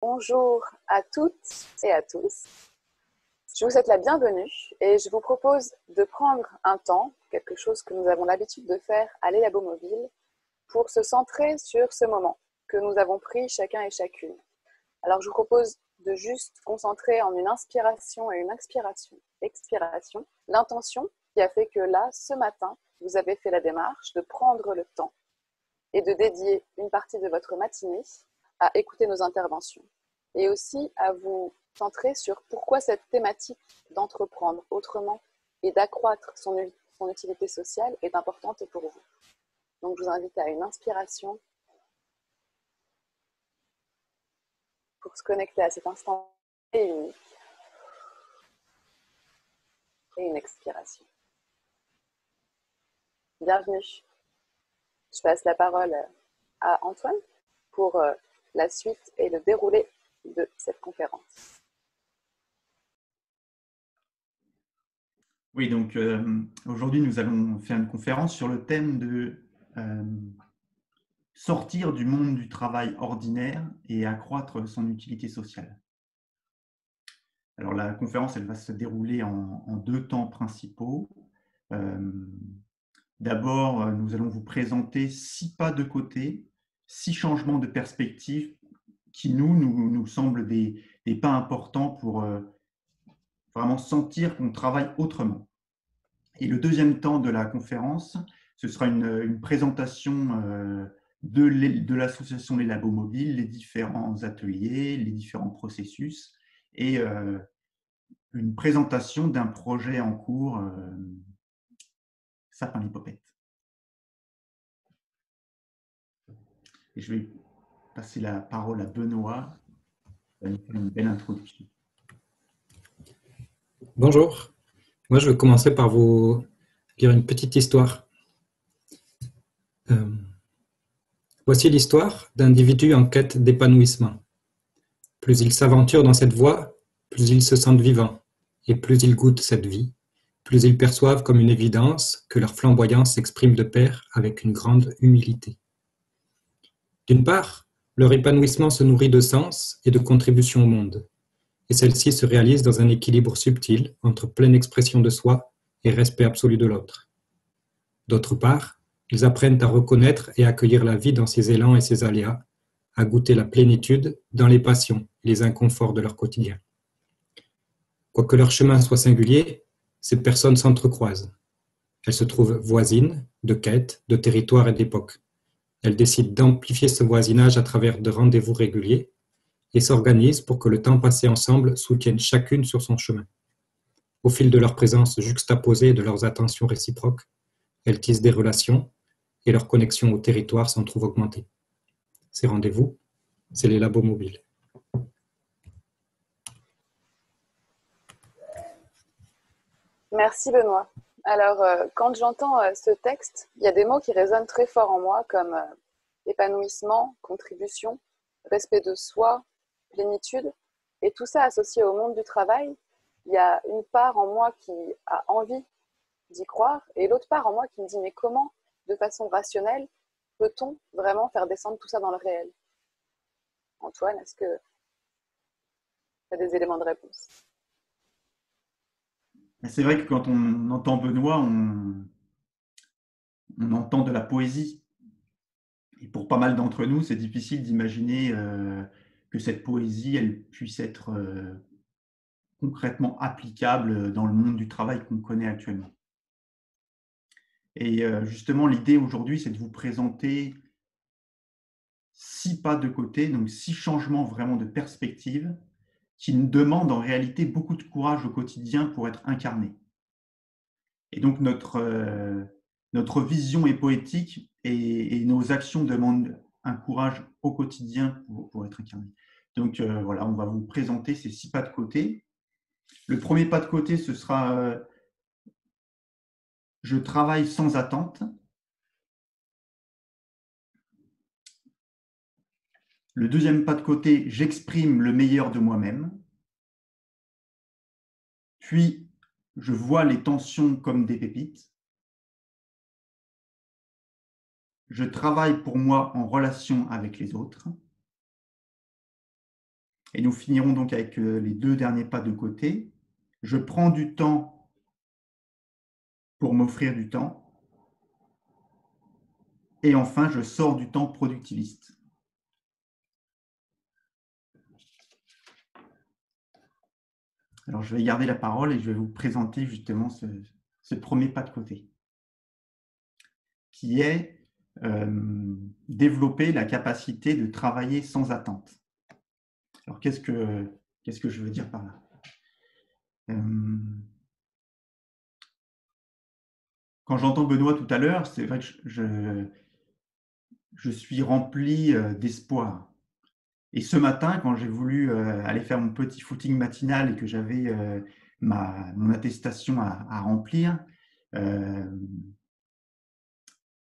Bonjour à toutes et à tous. Je vous souhaite la bienvenue et je vous propose de prendre un temps, quelque chose que nous avons l'habitude de faire à l'Elabo Mobile, pour se centrer sur ce moment que nous avons pris chacun et chacune. Alors je vous propose de juste concentrer en une inspiration et une expiration, l'intention qui a fait que là, ce matin, vous avez fait la démarche de prendre le temps et de dédier une partie de votre matinée à écouter nos interventions et aussi à vous centrer sur pourquoi cette thématique d'entreprendre autrement et d'accroître son utilité sociale est importante pour vous. Donc je vous invite à une inspiration pour se connecter à cet instant unique et une expiration. Bienvenue. Je passe la parole à Antoine pour la suite et le déroulé de cette conférence. Oui, donc aujourd'hui, nous allons faire une conférence sur le thème de sortir du monde du travail ordinaire et accroître son utilité sociale. Alors, la conférence, elle va se dérouler en deux temps principaux. D'abord, nous allons vous présenter 6 pas de côté, 6 changements de perspective qui nous semblent des pas importants pour vraiment sentir qu'on travaille autrement. Et le deuxième temps de la conférence, ce sera une présentation de l'association Les Labos Mobiles, les différents ateliers, les différents processus et une présentation d'un projet en cours, Sapin l'Hippopète. Et je vais passer la parole à Benoît qui va nous faire une belle introduction. Bonjour, moi je vais commencer par vous lire une petite histoire. Voici l'histoire d'individus en quête d'épanouissement. Plus ils s'aventurent dans cette voie, plus ils se sentent vivants, et plus ils goûtent cette vie, plus ils perçoivent comme une évidence que leur flamboyance s'exprime de pair avec une grande humilité. D'une part, leur épanouissement se nourrit de sens et de contribution au monde, et celle-ci se réalise dans un équilibre subtil entre pleine expression de soi et respect absolu de l'autre. D'autre part, ils apprennent à reconnaître et accueillir la vie dans ses élans et ses aléas, à goûter la plénitude dans les passions et les inconforts de leur quotidien. Quoique leur chemin soit singulier, ces personnes s'entrecroisent. Elles se trouvent voisines, de quêtes, de territoires et d'époques. Elles décident d'amplifier ce voisinage à travers de rendez-vous réguliers et s'organisent pour que le temps passé ensemble soutienne chacune sur son chemin. Au fil de leur présence juxtaposée et de leurs attentions réciproques, elles tissent des relations et leur connexion au territoire s'en trouve augmentée. Ces rendez-vous, c'est les labos mobiles. Merci Benoît. Alors, quand j'entends ce texte, il y a des mots qui résonnent très fort en moi comme épanouissement, contribution, respect de soi, plénitude. Et tout ça associé au monde du travail, il y a une part en moi qui a envie d'y croire et l'autre part en moi qui me dit mais comment, de façon rationnelle, peut-on vraiment faire descendre tout ça dans le réel? Antoine, est-ce que tu as des éléments de réponse? C'est vrai que quand on entend Benoît, on entend de la poésie. Et pour pas mal d'entre nous, c'est difficile d'imaginer que cette poésie, elle puisse être concrètement applicable dans le monde du travail qu'on connaît actuellement. Et justement, l'idée aujourd'hui, c'est de vous présenter 6 pas de côté, donc 6 changements vraiment de perspective qui nous demandent en réalité beaucoup de courage au quotidien pour être incarnés. Et donc, notre vision est poétique et nos actions demandent un courage au quotidien pour être incarnés. Donc, voilà, on va vous présenter ces 6 pas de côté. Le premier pas de côté, ce sera je travaille sans attente. Le deuxième pas de côté, j'exprime le meilleur de moi-même. Puis, je vois les tensions comme des pépites. Je travaille pour moi en relation avec les autres. Et nous finirons donc avec les 2 derniers pas de côté. Je prends du temps pour m'offrir du temps. Et enfin, je sors du temps productiviste. Alors, je vais garder la parole et je vais vous présenter justement ce premier pas de côté, qui est développer la capacité de travailler sans attente. Alors, qu'est-ce que je veux dire par là? Quand j'entends Benoît tout à l'heure, c'est vrai que je suis rempli d'espoir. Et ce matin, quand j'ai voulu aller faire mon petit footing matinal et que j'avais mon attestation à remplir,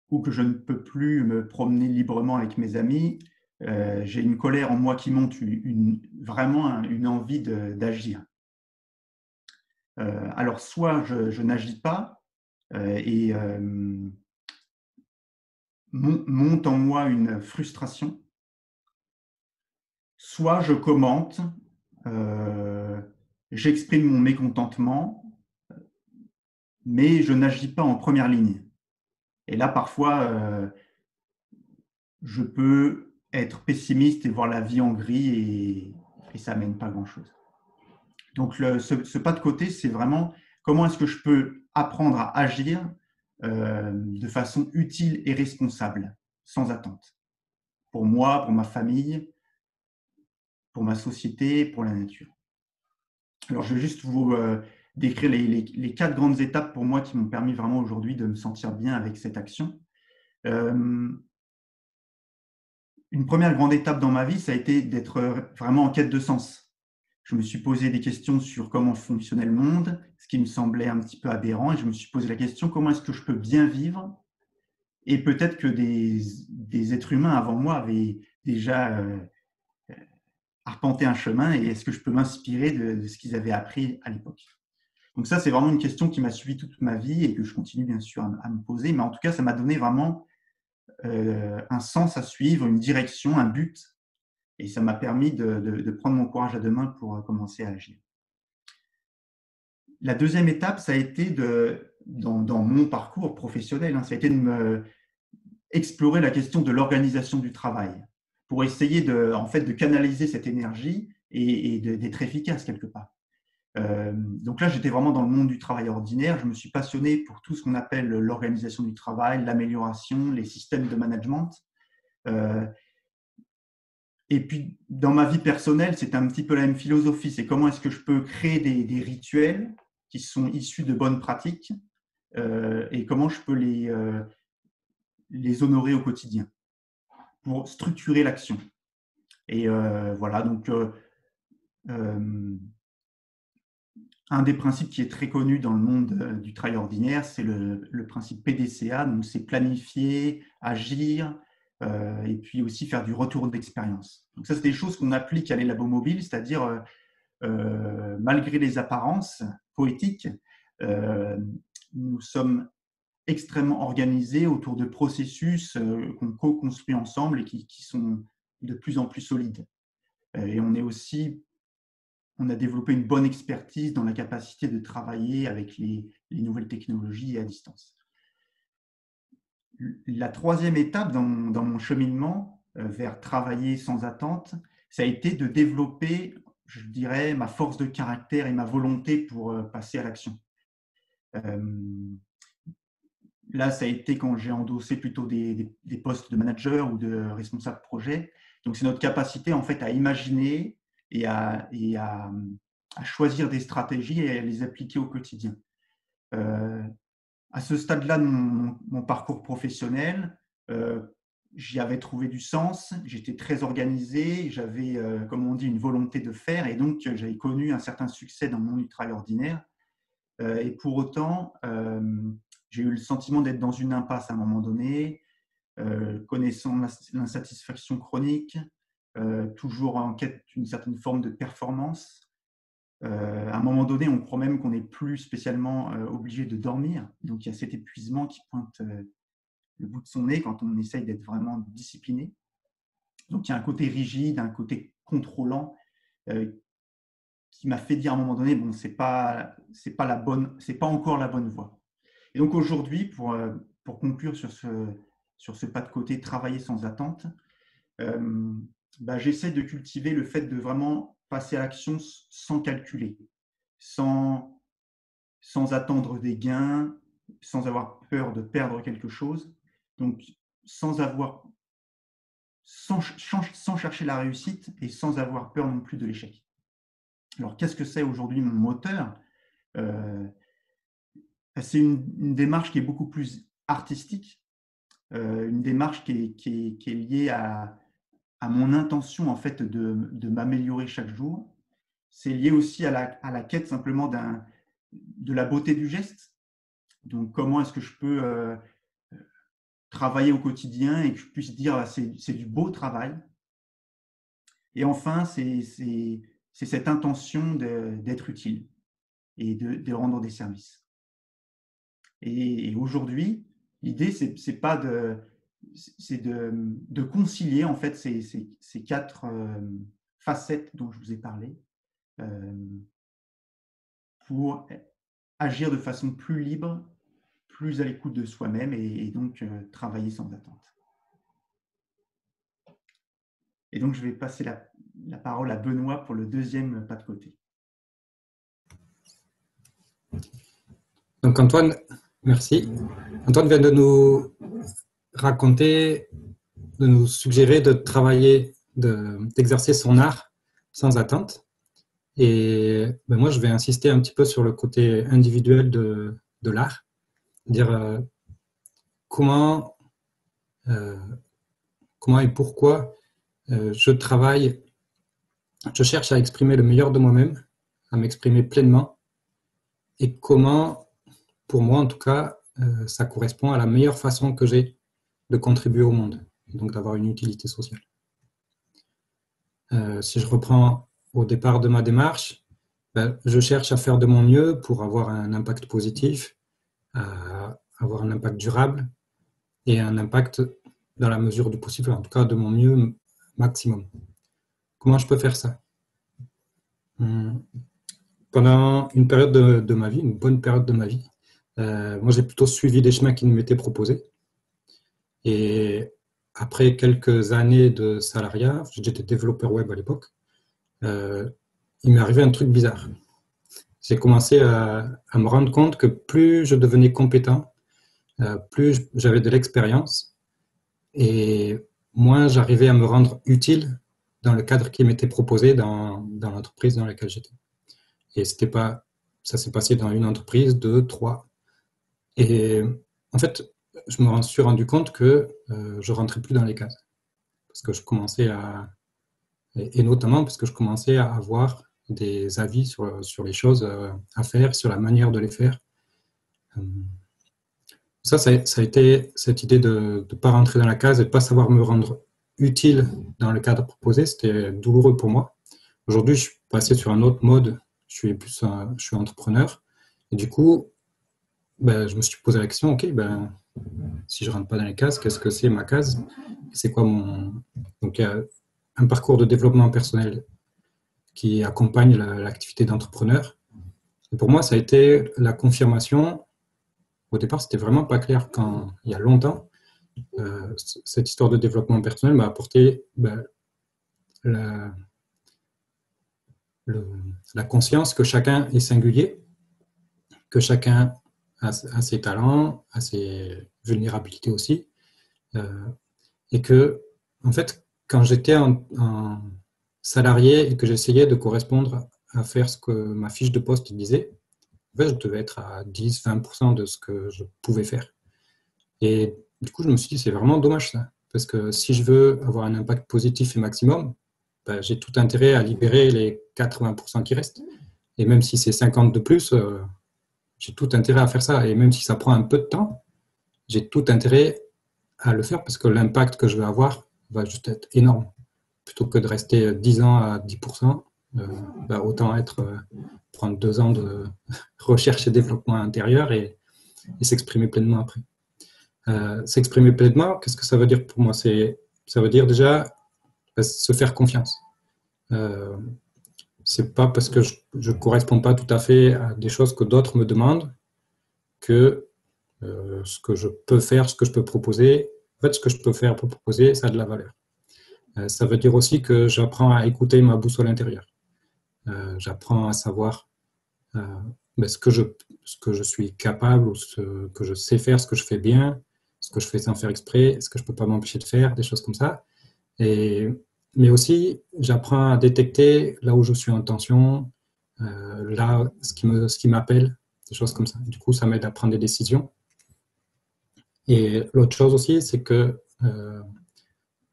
ou que je ne peux plus me promener librement avec mes amis, j'ai une colère en moi qui monte, vraiment une envie d'agir. Alors, soit je n'agis pas et monte en moi une frustration, soit je commente, j'exprime mon mécontentement, mais je n'agis pas en première ligne. Et là, parfois, je peux être pessimiste et voir la vie en gris et ça mène pas grand-chose. Donc, ce pas de côté, c'est vraiment comment est-ce que je peux apprendre à agir de façon utile et responsable, sans attente. Pour moi, pour ma famille, pour ma société, pour la nature. Alors, je vais juste vous décrire les 4 grandes étapes pour moi qui m'ont permis vraiment aujourd'hui de me sentir bien avec cette action. Une première grande étape dans ma vie, ça a été d'être vraiment en quête de sens. Je me suis posé des questions sur comment fonctionnait le monde, ce qui me semblait un petit peu aberrant, et je me suis posé la question comment est-ce que je peux bien vivre? Et peut-être que des êtres humains avant moi avaient déjà arpenté un chemin, et est-ce que je peux m'inspirer de ce qu'ils avaient appris à l'époque? Donc ça, c'est vraiment une question qui m'a suivi toute ma vie et que je continue bien sûr à me poser, mais en tout cas, ça m'a donné vraiment un sens à suivre, une direction, un but, et ça m'a permis de prendre mon courage à deux mains pour commencer à agir. La deuxième étape, ça a été dans mon parcours professionnel, ça a été de explorer la question de l'organisation du travail pour essayer en fait, de canaliser cette énergie et d'être efficace quelque part. Donc là, j'étais vraiment dans le monde du travail ordinaire. Je me suis passionné pour tout ce qu'on appelle l'organisation du travail, l'amélioration, les systèmes de management. Et puis, dans ma vie personnelle, c'est un petit peu la même philosophie. C'est comment est-ce que je peux créer des rituels qui sont issus de bonnes pratiques et comment je peux les honorer au quotidien pour structurer l'action. Et voilà, donc un des principes qui est très connu dans le monde du travail ordinaire, c'est le principe PDCA, donc c'est planifier, agir, et puis aussi faire du retour d'expérience. Donc ça, c'est des choses qu'on applique à l'élabo mobile, c'est-à-dire malgré les apparences poétiques, nous sommes extrêmement organisés autour de processus qu'on co-construit ensemble et qui sont de plus en plus solides. Et on a développé une bonne expertise dans la capacité de travailler avec les nouvelles technologies et à distance. La troisième étape dans mon cheminement vers travailler sans attente, ça a été de développer, je dirais, ma force de caractère et ma volonté pour passer à l'action. Là, ça a été quand j'ai endossé plutôt des postes de manager ou de responsable projet. Donc, c'est notre capacité en fait à imaginer et à choisir des stratégies et à les appliquer au quotidien. À ce stade-là de mon parcours professionnel, j'y avais trouvé du sens, j'étais très organisé, j'avais, comme on dit, une volonté de faire et donc j'avais connu un certain succès dans mon travail ordinaire. Et pour autant, j'ai eu le sentiment d'être dans une impasse à un moment donné, connaissant l'insatisfaction chronique, toujours en quête d'une certaine forme de performance. À un moment donné, on croit même qu'on n'est plus spécialement obligé de dormir. Donc, il y a cet épuisement qui pointe le bout de son nez quand on essaye d'être vraiment discipliné. Donc, il y a un côté rigide, un côté contrôlant qui m'a fait dire à un moment donné, bon, c'est pas encore la bonne voie. Et donc aujourd'hui, pour conclure sur ce pas de côté, travailler sans attente, j'essaie de cultiver le fait de vraiment passer à l'action sans calculer, sans attendre des gains, sans avoir peur de perdre quelque chose, donc sans chercher la réussite et sans avoir peur non plus de l'échec. Alors, qu'est-ce que c'est aujourd'hui mon moteur? C'est une démarche qui est beaucoup plus artistique, une démarche qui est liée à mon intention en fait de m'améliorer chaque jour. C'est lié aussi à la quête simplement de la beauté du geste. Donc, comment est-ce que je peux travailler au quotidien et que je puisse dire c'est du beau travail. Et enfin, c'est cette intention d'être utile et de rendre des services. Et aujourd'hui, l'idée, c'est de concilier en fait ces 4 facettes dont je vous ai parlé pour agir de façon plus libre, plus à l'écoute de soi-même et donc travailler sans attente. Et donc, je vais passer la parole à Benoît pour le deuxième pas de côté. Donc Antoine, merci. Antoine vient de nous raconter, de nous suggérer de travailler, d'exercer son art sans attente. Et moi, je vais insister un petit peu sur le côté individuel de l'art. Dire comment et pourquoi je cherche à exprimer le meilleur de moi-même, à m'exprimer pleinement, et comment, pour moi en tout cas, ça correspond à la meilleure façon que j'ai de contribuer au monde, et donc d'avoir une utilité sociale. Si je reprends au départ de ma démarche, je cherche à faire de mon mieux pour avoir un impact positif, à avoir un impact durable et un impact dans la mesure du possible, en tout cas de mon mieux maximum. Comment je peux faire ça? Pendant une période de ma vie, une bonne période de ma vie, moi j'ai plutôt suivi des chemins qui m'étaient proposés. Et après quelques années de salariat, j'étais développeur web à l'époque, il m'est arrivé un truc bizarre. J'ai commencé à me rendre compte que plus je devenais compétent, plus j'avais de l'expérience et moins j'arrivais à me rendre utile dans le cadre qui m'était proposé dans l'entreprise dans laquelle j'étais. Et ça s'est passé dans une entreprise, 2, 3. Et en fait, je me suis rendu compte que je rentrais plus dans les cases. Parce que je commençais et notamment parce que je commençais à avoir des avis sur les choses à faire, sur la manière de les faire. Ça a été cette idée de ne pas rentrer dans la case et de ne pas savoir me rendre utile dans le cadre proposé. C'était douloureux pour moi. Aujourd'hui, je suis passé sur un autre mode. Je suis entrepreneur. Et du coup, je me suis posé la question, ok, si je ne rentre pas dans les cases, qu'est-ce que c'est ma case? C'est quoi Donc, il y a un parcours de développement personnel qui accompagne l'activité d'entrepreneur. Et pour moi, ça a été la confirmation. Au départ, c'était vraiment pas clair il y a longtemps. Cette histoire de développement personnel m'a apporté la conscience que chacun est singulier, que chacun a ses talents, a ses vulnérabilités aussi, et que, en fait, quand j'étais en salarié et que j'essayais de correspondre à faire ce que ma fiche de poste disait, je devais être à 10-20% de ce que je pouvais faire. Et du coup, je me suis dit, c'est vraiment dommage ça, parce que si je veux avoir un impact positif et maximum, j'ai tout intérêt à libérer les 80% qui restent. Et même si c'est 50 de plus, j'ai tout intérêt à faire ça. Et même si ça prend un peu de temps, j'ai tout intérêt à le faire parce que l'impact que je vais avoir va juste être énorme. Plutôt que de rester 10 ans à 10%, autant prendre 2 ans de recherche et développement intérieur et s'exprimer pleinement après. S'exprimer pleinement, qu'est-ce que ça veut dire pour moi? Ça veut dire déjà se faire confiance. c'est pas parce que je ne corresponds pas tout à fait à des choses que d'autres me demandent que ce que je peux faire, ce que je peux proposer, en fait, ce que je peux faire pour proposer, ça a de la valeur. Ça veut dire aussi que j'apprends à écouter ma boussole intérieure. J'apprends à savoir ben, ce que je suis capable, ou ce que je sais faire, ce que je fais bien, ce que je fais sans faire exprès, ce que je ne peux pas m'empêcher de faire, des choses comme ça. Mais aussi, j'apprends à détecter là où je suis en tension, là, ce qui m'appelle, des choses comme ça. Du coup, ça m'aide à prendre des décisions. Et l'autre chose aussi, c'est que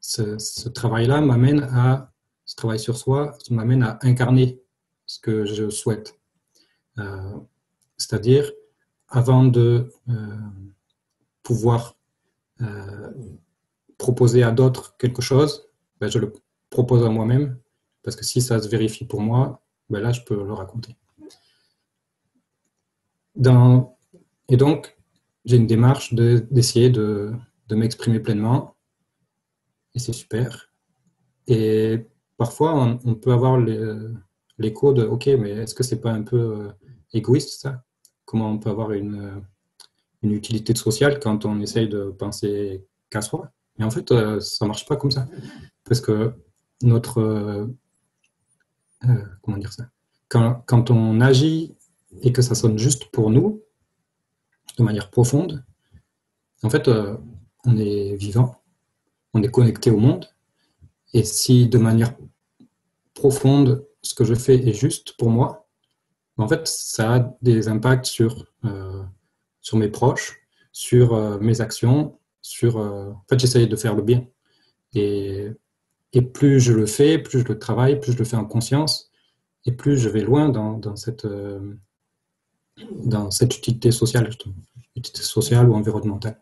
ce travail-là m'amène à, ce travail sur soi, m'amène à incarner ce que je souhaite. C'est-à-dire, avant de pouvoir proposer à d'autres quelque chose, ben, je le propose à moi-même, parce que si ça se vérifie pour moi, ben là, je peux le raconter. Et donc, j'ai une démarche d'essayer de m'exprimer pleinement, et c'est super. Et parfois, on peut avoir l'écho de « Ok, mais est-ce que c'est pas un peu égoïste, ça? Comment on peut avoir une utilité sociale quand on essaye de penser qu'à soi? » Mais en fait, ça marche pas comme ça. Parce que notre... comment dire ça? Quand on agit et que ça sonne juste pour nous, de manière profonde, en fait, on est vivant, on est connecté au monde. Et si de manière profonde, ce que je fais est juste pour moi, en fait, ça a des impacts sur mes proches, sur mes actions, en fait, j'essaye de faire le bien. Et, et plus je le fais, plus je le travaille, plus je le fais en conscience, et plus je vais loin dans cette utilité sociale, justement, utilité sociale ou environnementale.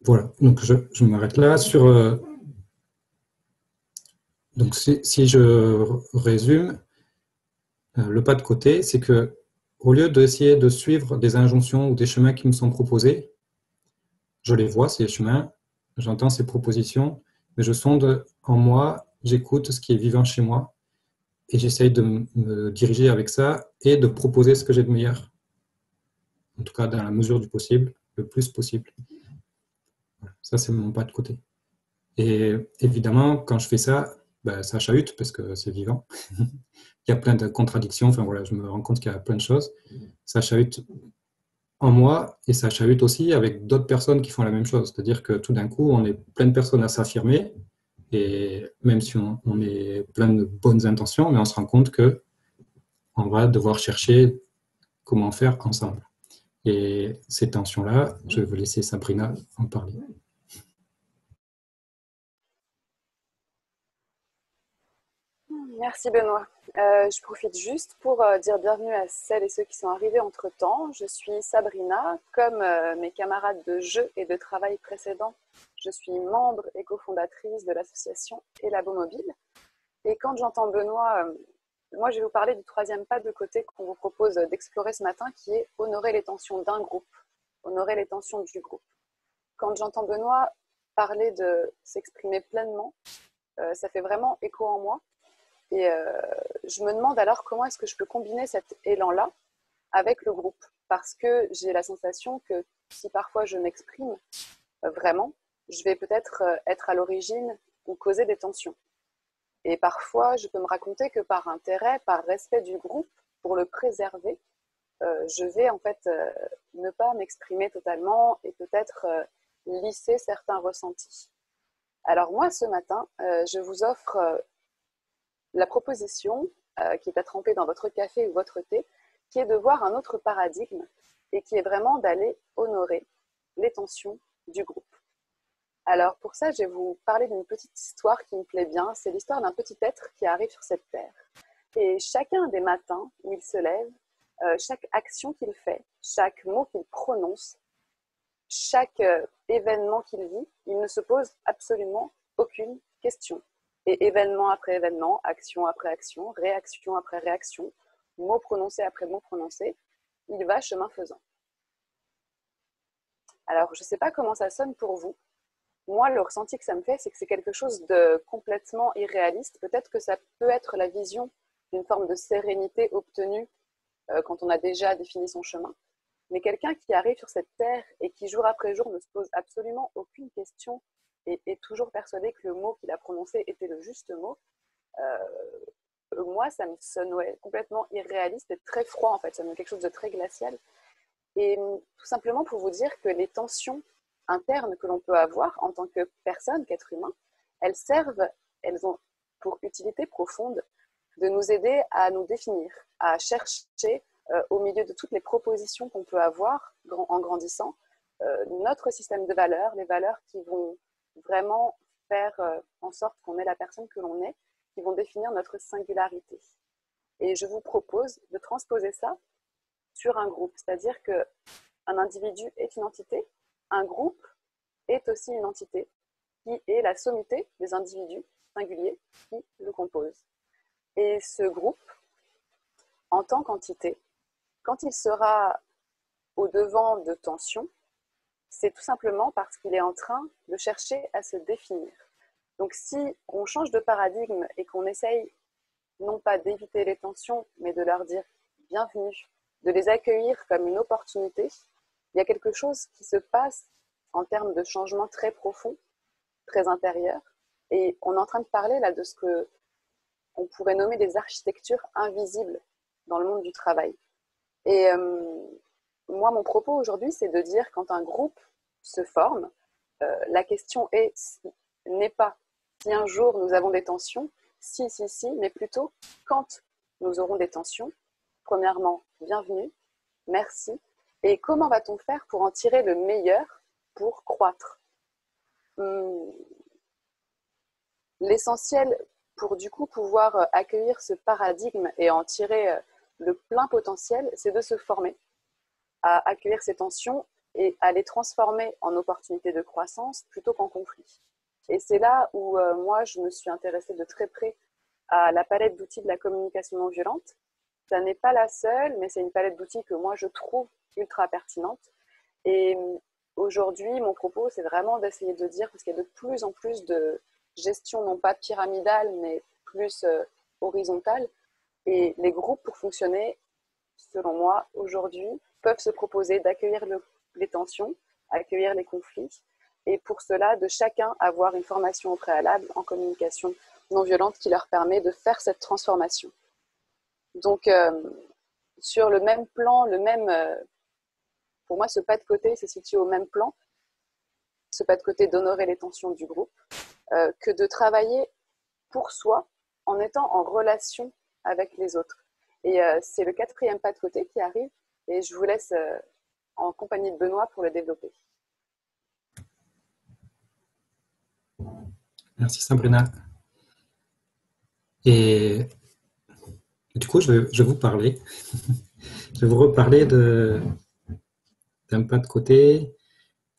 Voilà, donc je m'arrête là sur... donc si je résume, le pas de côté, c'est que au lieu d'essayer de suivre des injonctions ou des chemins qui me sont proposés, je les vois, ces chemins, j'entends ces propositions, mais je sonde en moi, j'écoute ce qui est vivant chez moi, et j'essaye de me diriger avec ça et de proposer ce que j'ai de meilleur. En tout cas, dans la mesure du possible, le plus possible. Ça, c'est mon pas de côté. Et évidemment, quand je fais ça, ben, ça chahute parce que c'est vivant. Il y a plein de contradictions. Enfin, voilà, je me rends compte qu'il y a plein de choses. Ça chahute en moi et ça chahute aussi avec d'autres personnes qui font la même chose. C'est-à-dire que tout d'un coup, on est plein de personnes à s'affirmer et même si on est plein de bonnes intentions, mais on se rend compte que on va devoir chercher comment faire ensemble. Et ces tensions-là, je vais vous laisser Sabrina en parler. Merci Benoît. Je profite juste pour dire bienvenue à celles et ceux qui sont arrivés entre-temps. Je suis Sabrina. Comme mes camarades de jeu et de travail précédents, je suis membre et cofondatrice de l'association Elabo Mobile. Et quand j'entends Benoît, moi je vais vous parler du troisième pas de côté qu'on vous propose d'explorer ce matin, qui est honorer les tensions d'un groupe, honorer les tensions du groupe. Quand j'entends Benoît parler de s'exprimer pleinement, ça fait vraiment écho en moi. Et je me demande alors comment est-ce que je peux combiner cet élan-là avec le groupe. Parce que j'ai la sensation que si parfois je m'exprime vraiment, je vais peut-être être à l'origine ou causer des tensions. Et parfois, je peux me raconter que par intérêt, par respect du groupe, pour le préserver, je vais en fait ne pas m'exprimer totalement et peut-être lisser certains ressentis. Alors moi, ce matin, je vous offre la proposition qui est à tremper dans votre café ou votre thé, qui est de voir un autre paradigme et qui est vraiment d'aller honorer les tensions du groupe. Alors pour ça, je vais vous parler d'une petite histoire qui me plaît bien. C'est l'histoire d'un petit être qui arrive sur cette terre. Et chacun des matins où il se lève, chaque action qu'il fait, chaque mot qu'il prononce, chaque événement qu'il vit, il ne se pose absolument aucune question. Et événement après événement, action après action, réaction après réaction, mot prononcé après mot prononcé, il va chemin faisant. Alors, je ne sais pas comment ça sonne pour vous, moi, le ressenti que ça me fait, c'est que c'est quelque chose de complètement irréaliste. Peut-être que ça peut être la vision d'une forme de sérénité obtenue quand on a déjà défini son chemin. Mais quelqu'un qui arrive sur cette terre et qui, jour après jour, ne se pose absolument aucune question et est toujours persuadé que le mot qu'il a prononcé était le juste mot, moi, ça me sonne complètement irréaliste et très froid, en fait. Ça me donne quelque chose de très glacial. Et tout simplement pour vous dire que les tensions internes que l'on peut avoir en tant que personne, qu'être humain, elles ont pour utilité profonde de nous aider à nous définir, à chercher au milieu de toutes les propositions qu'on peut avoir en grandissant, notre système de valeurs, les valeurs qui vont vraiment faire en sorte qu'on est la personne que l'on est, qui vont définir notre singularité. Et je vous propose de transposer ça sur un groupe, c'est-à-dire qu'un individu est une entité, un groupe est aussi une entité qui est la sommité des individus singuliers qui le composent. Et ce groupe, en tant qu'entité, quand il sera au devant de tensions, c'est tout simplement parce qu'il est en train de chercher à se définir. Donc si on change de paradigme et qu'on essaye non pas d'éviter les tensions, mais de leur dire bienvenue, de les accueillir comme une opportunité, il y a quelque chose qui se passe en termes de changement très profond, très intérieur. Et on est en train de parler là de ce qu'on pourrait nommer des architectures invisibles dans le monde du travail. Et moi, mon propos aujourd'hui, c'est de dire quand un groupe se forme, la question n'est pas si un jour nous avons des tensions, si, mais plutôt quand nous aurons des tensions. Premièrement, bienvenue, merci. Et comment va-t-on faire pour en tirer le meilleur pour croître ? L'essentiel pour du coup pouvoir accueillir ce paradigme et en tirer le plein potentiel, c'est de se former à accueillir ces tensions et à les transformer en opportunités de croissance plutôt qu'en conflits. Et c'est là où moi, je me suis intéressée de très près à la palette d'outils de la communication non violente. Ça n'est pas la seule, mais c'est une palette d'outils que moi, je trouve ultra pertinente. Et aujourd'hui, mon propos, c'est vraiment d'essayer de dire, parce qu'il y a de plus en plus de gestion, non pas pyramidale, mais plus horizontale. Et les groupes, pour fonctionner, selon moi, aujourd'hui, peuvent se proposer d'accueillir les tensions, accueillir les conflits, et pour cela, de chacun avoir une formation au préalable en communication non violente qui leur permet de faire cette transformation. Donc, sur le même plan, pour moi, ce pas de côté se situe au même plan, ce pas de côté d'honorer les tensions du groupe, que de travailler pour soi en étant en relation avec les autres. Et c'est le 4e pas de côté qui arrive, et je vous laisse en compagnie de Benoît pour le développer. Merci Sabrina. Et du coup, je vais vous parler. Je vais vous reparler d'un pas de côté.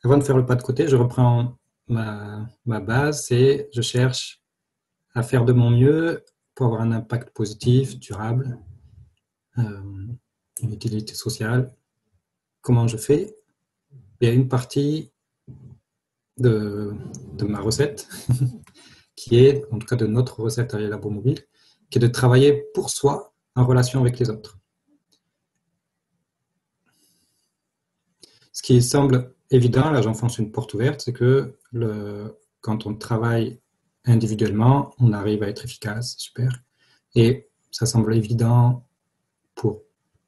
Avant de faire le pas de côté, je reprends ma base et je cherche à faire de mon mieux pour avoir un impact positif, durable, une utilité sociale. Comment je fais ? Il y a une partie de ma recette qui est, en tout cas de notre recette à l'Elabo Mobile, qui est de travailler pour soi en relation avec les autres. Ce qui semble évident, là j'enfonce une porte ouverte, c'est que quand on travaille individuellement, on arrive à être efficace, super. Et ça semble évident pour,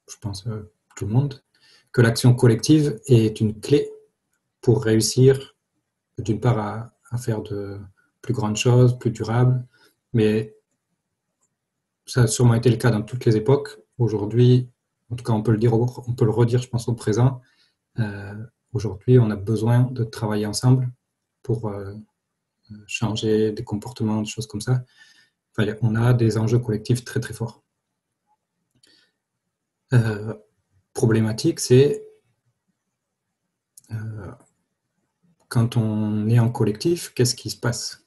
je pense, tout le monde, que l'action collective est une clé pour réussir, d'une part, à faire de plus grandes choses, plus durables, mais ça a sûrement été le cas dans toutes les époques. Aujourd'hui, en tout cas, on peut le redire, je pense, au présent. Aujourd'hui, on a besoin de travailler ensemble pour changer des comportements, des choses comme ça. Enfin, on a des enjeux collectifs très, très forts. Problématique, c'est quand on est en collectif, qu'est-ce qui se passe ?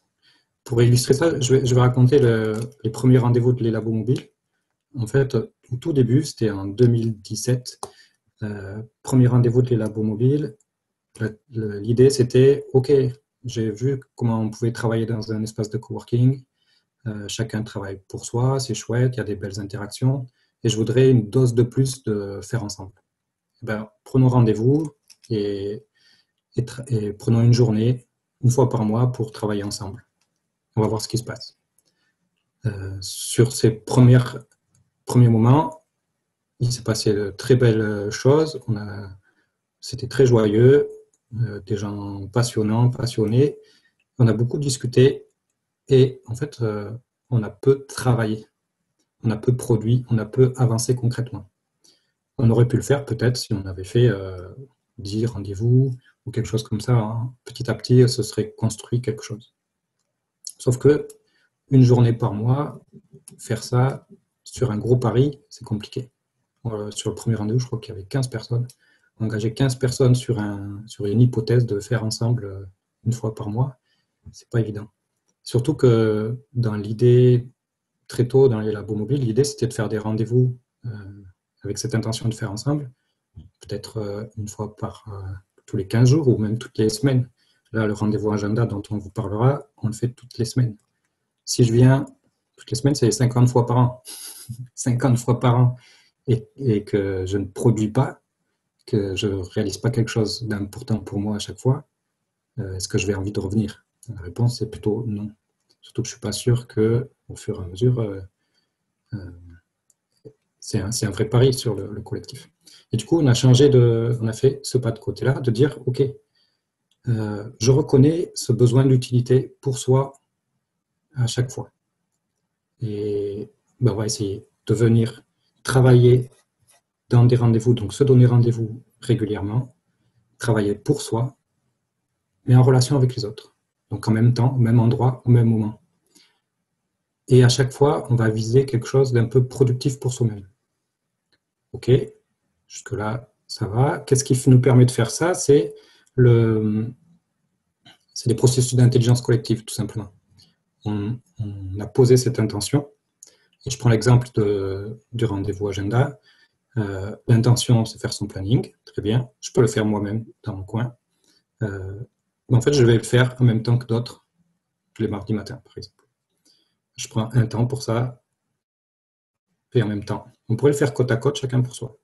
Pour illustrer ça, je vais raconter les premiers rendez-vous de l'Elabo Mobile. En fait, au tout début, c'était en 2017, premier rendez-vous de l'Elabo Mobile. L'idée, c'était, OK, j'ai vu comment on pouvait travailler dans un espace de coworking. Chacun travaille pour soi, c'est chouette, il y a des belles interactions. Et je voudrais une dose de plus de faire ensemble. Ben, prenons rendez-vous et prenons une journée, une fois par mois, pour travailler ensemble. On va voir ce qui se passe. Sur ces premiers moments, il s'est passé de très belles choses. C'était très joyeux, des gens passionnants, passionnés. On a beaucoup discuté et en fait, on a peu travaillé, on a peu produit, on a peu avancé concrètement. On aurait pu le faire peut-être si on avait fait 10 rendez-vous ou quelque chose comme ça. Hein. Petit à petit, ce serait construit quelque chose. Sauf que une journée par mois, faire ça sur un gros pari, c'est compliqué. Sur le premier rendez-vous, je crois qu'il y avait 15 personnes. Engager 15 personnes sur une hypothèse de faire ensemble une fois par mois, c'est pas évident. Surtout que dans l'idée, très tôt dans les labos mobiles, l'idée c'était de faire des rendez-vous avec cette intention de faire ensemble, peut-être une fois tous les 15 jours ou même toutes les semaines. Là, le rendez-vous agenda dont on vous parlera, on le fait toutes les semaines. Si je viens toutes les semaines, c'est 50 fois par an. 50 fois par an. Et que je ne produis pas, que je ne réalise pas quelque chose d'important pour moi à chaque fois, est-ce que je vais envie de revenir? La réponse, c'est plutôt non. Surtout que je ne suis pas sûr qu'au fur et à mesure, c'est un vrai pari sur le collectif. Et du coup, on a fait ce pas de côté-là, de dire, OK, je reconnais ce besoin d'utilité pour soi à chaque fois. Et ben, on va essayer de venir travailler dans des rendez-vous, donc se donner rendez-vous régulièrement, travailler pour soi, mais en relation avec les autres. Donc en même temps, au même endroit, au même moment. Et à chaque fois, on va viser quelque chose d'un peu productif pour soi-même. OK, jusque-là, ça va. Qu'est-ce qui nous permet de faire ça? C'est des processus d'intelligence collective, tout simplement. On a posé cette intention. Et je prends l'exemple du rendez-vous agenda. L'intention, c'est faire son planning. Très bien. Je peux le faire moi-même dans mon coin. En fait, je vais le faire en même temps que d'autres, tous les mardis matins, par exemple. Je prends un temps pour ça, et en même temps. On pourrait le faire côte à côte, chacun pour soi.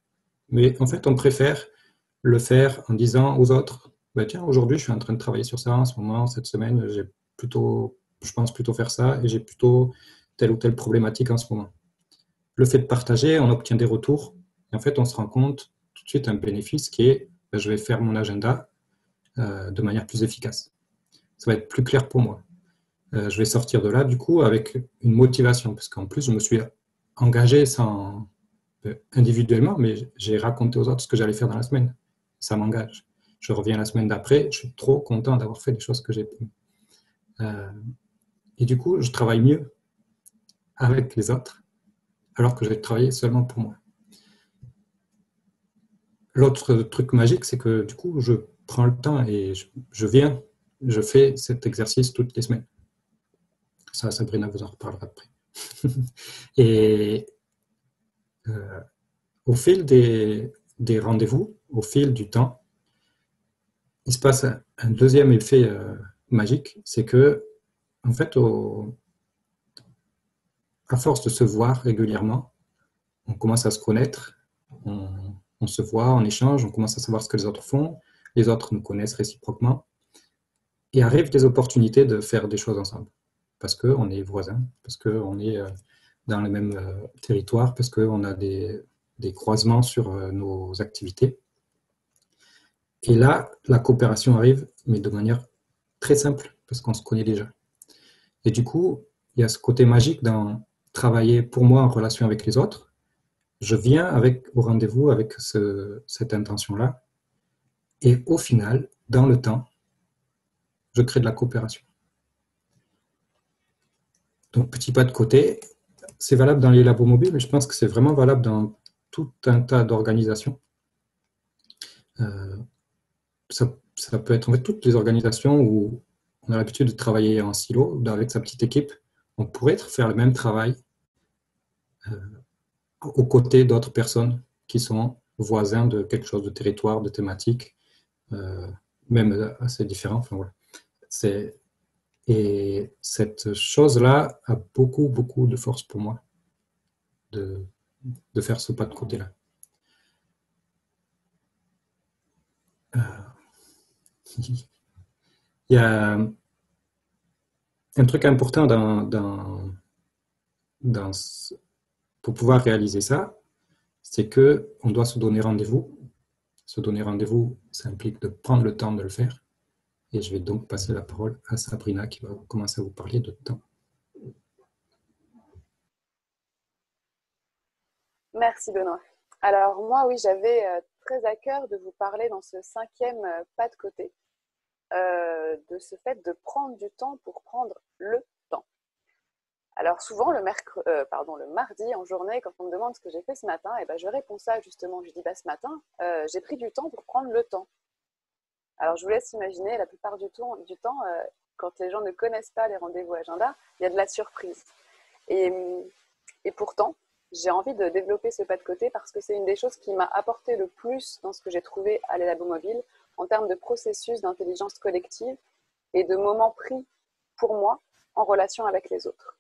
Mais en fait, on préfère le faire en disant aux autres, bah, tiens, aujourd'hui, je suis en train de travailler sur ça en ce moment, cette semaine, je pense plutôt faire ça, et j'ai plutôt telle ou telle problématique en ce moment. Le fait de partager, on obtient des retours, et en fait, on se rend compte tout de suite un bénéfice qui est, bah, je vais faire mon agenda de manière plus efficace. Ça va être plus clair pour moi. Je vais sortir de là, du coup, avec une motivation, parce qu'en plus, je me suis engagé individuellement, mais j'ai raconté aux autres ce que j'allais faire dans la semaine. Ça m'engage. Je reviens la semaine d'après, je suis trop content d'avoir fait les choses que j'ai pu. Et du coup, je travaille mieux avec les autres, alors que je vais travailler seulement pour moi. L'autre truc magique, c'est que du coup, je prends le temps et je fais cet exercice toutes les semaines. Ça, Sabrina vous en reparlera après. Et au fil des rendez-vous, au fil du temps, il se passe un deuxième effet magique, c'est que, en fait, à force de se voir régulièrement, on commence à se connaître, on se voit, on échange, on commence à savoir ce que les autres font, les autres nous connaissent réciproquement, et arrivent des opportunités de faire des choses ensemble, parce qu'on est voisins, parce qu'on est dans le même territoire, parce qu'on a des croisements sur nos activités. Et là, la coopération arrive, mais de manière très simple, parce qu'on se connaît déjà. Et du coup, il y a ce côté magique dans travailler pour moi en relation avec les autres. Je viens au rendez-vous avec cette intention-là. Et au final, dans le temps, je crée de la coopération. Donc, petit pas de côté, c'est valable dans les labos mobiles, mais je pense que c'est vraiment valable dans tout un tas d'organisations. Ça peut être en fait toutes les organisations où on a l'habitude de travailler en silo, avec sa petite équipe. On pourrait faire le même travail aux côtés d'autres personnes qui sont voisins de quelque chose de territoire, de thématique, même assez différent. Enfin, voilà. Et cette chose-là a beaucoup, beaucoup de force pour moi de faire ce pas de côté-là. Il y a un truc important pour pouvoir réaliser ça, c'est qu'on doit se donner rendez-vous. Se donner rendez-vous, ça implique de prendre le temps de le faire. Et je vais donc passer la parole à Sabrina qui va commencer à vous parler de temps. Merci Benoît. Alors moi, oui, j'avais très à cœur de vous parler dans ce 5e pas de côté, de ce fait de prendre du temps pour prendre le temps. Alors souvent, le mardi en journée, quand on me demande ce que j'ai fait ce matin, et ben, je réponds ça justement. Je dis, ce matin, j'ai pris du temps pour prendre le temps. Alors je vous laisse imaginer, la plupart du temps, quand les gens ne connaissent pas les rendez-vous agenda, il y a de la surprise. Et pourtant, j'ai envie de développer ce pas de côté parce que c'est une des choses qui m'a apporté le plus dans ce que j'ai trouvé à l'Elabo Mobile en termes de processus d'intelligence collective et de moments pris pour moi en relation avec les autres.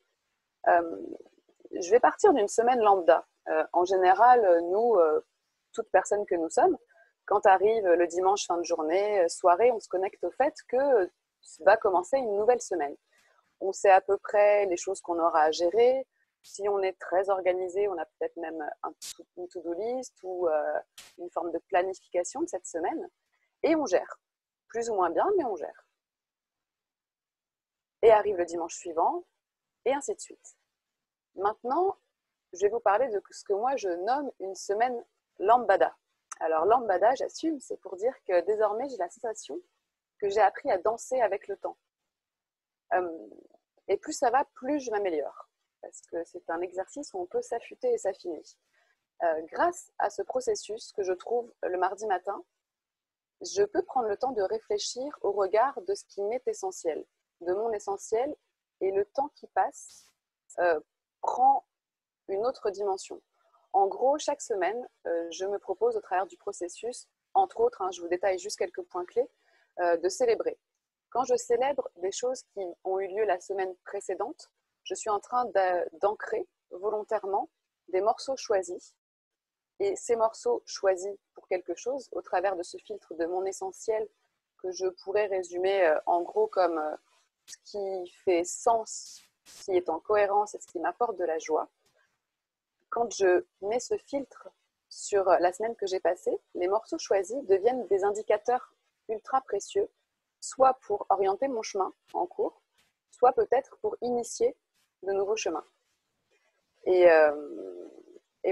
Je vais partir d'une semaine lambda. En général, nous, toutes personnes que nous sommes, quand arrive le dimanche fin de journée, soirée, on se connecte au fait que va commencer une nouvelle semaine. On sait à peu près les choses qu'on aura à gérer. Si on est très organisé, on a peut-être même une to-do list ou une forme de planification de cette semaine. Et on gère. Plus ou moins bien, mais on gère. Et arrive le dimanche suivant, et ainsi de suite. Maintenant, je vais vous parler de ce que moi je nomme une semaine lambada. Alors lambada, j'assume, c'est pour dire que désormais j'ai la sensation que j'ai appris à danser avec le temps. Et plus ça va, plus je m'améliore. Parce que c'est un exercice où on peut s'affûter et s'affiner. Grâce à ce processus que je trouve le mardi matin, je peux prendre le temps de réfléchir au regard de ce qui m'est essentiel, de mon essentiel, et le temps qui passe prend une autre dimension. En gros, chaque semaine, je me propose au travers du processus, entre autres, je vous détaille juste quelques points clés, de célébrer. Quand je célèbre des choses qui ont eu lieu la semaine précédente, je suis en train d'ancrer volontairement des morceaux choisis. Et ces morceaux choisis pour quelque chose, au travers de ce filtre de mon essentiel, que je pourrais résumer en gros comme ce qui fait sens, ce qui est en cohérence et ce qui m'apporte de la joie. Quand je mets ce filtre sur la semaine que j'ai passée, les morceaux choisis deviennent des indicateurs ultra précieux, soit pour orienter mon chemin en cours, soit peut-être pour initier de nouveaux chemins. Et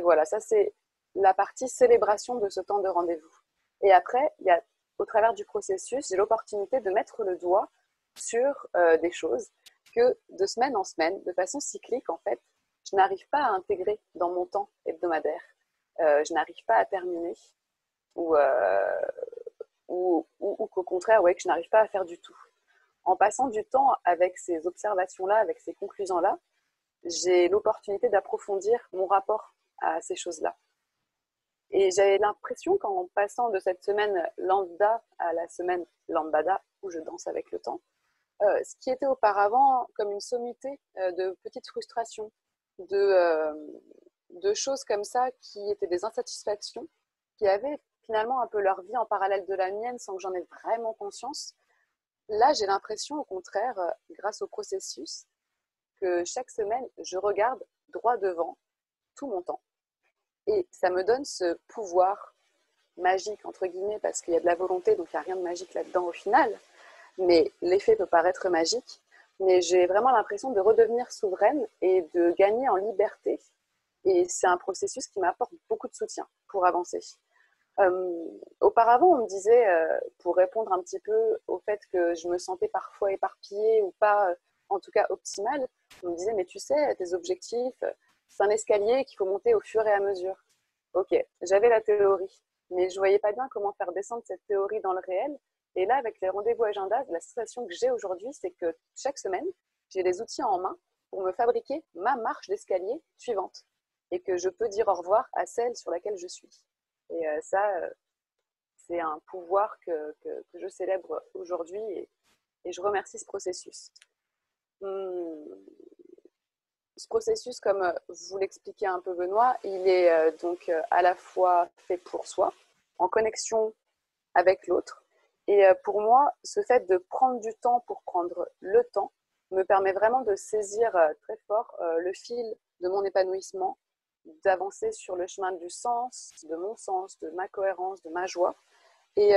voilà, ça c'est la partie célébration de ce temps de rendez-vous. Et après, il y a, au travers du processus, j'ai l'opportunité de mettre le doigt sur des choses que de semaine en semaine, de façon cyclique en fait, je n'arrive pas à intégrer dans mon temps hebdomadaire. Je n'arrive pas à terminer ou qu'au contraire, que je n'arrive pas à faire du tout. En passant du temps avec ces observations-là, avec ces conclusions-là, j'ai l'opportunité d'approfondir mon rapport à ces choses-là. Et j'avais l'impression qu'en passant de cette semaine lambda à la semaine lambada, où je danse avec le temps, ce qui était auparavant comme une sommité de petites frustrations, de choses comme ça qui étaient des insatisfactions, qui avaient finalement un peu leur vie en parallèle de la mienne sans que j'en ai vraiment conscience. Là, j'ai l'impression, au contraire, grâce au processus, que chaque semaine, je regarde droit devant tout mon temps. Et ça me donne ce pouvoir magique, entre guillemets, parce qu'il y a de la volonté, donc il n'y a rien de magique là-dedans au final, mais l'effet peut paraître magique. Mais j'ai vraiment l'impression de redevenir souveraine et de gagner en liberté. Et c'est un processus qui m'apporte beaucoup de soutien pour avancer. Auparavant, on me disait, pour répondre un petit peu au fait que je me sentais parfois éparpillée ou pas, en tout cas optimale, on me disait, mais tu sais, tes objectifs, c'est un escalier qu'il faut monter au fur et à mesure. Ok, j'avais la théorie, mais je ne voyais pas bien comment faire descendre cette théorie dans le réel. Et là, avec les rendez-vous agenda, la sensation que j'ai aujourd'hui, c'est que chaque semaine, j'ai des outils en main pour me fabriquer ma marche d'escalier suivante et que je peux dire au revoir à celle sur laquelle je suis. Et ça, c'est un pouvoir que je célèbre aujourd'hui et je remercie ce processus. Ce processus, comme vous l'expliquez un peu Benoît, il est donc à la fois fait pour soi, en connexion avec l'autre. Et pour moi, ce fait de prendre du temps pour prendre le temps me permet vraiment de saisir très fort le fil de mon épanouissement, d'avancer sur le chemin du sens, de mon sens, de ma cohérence, de ma joie. Et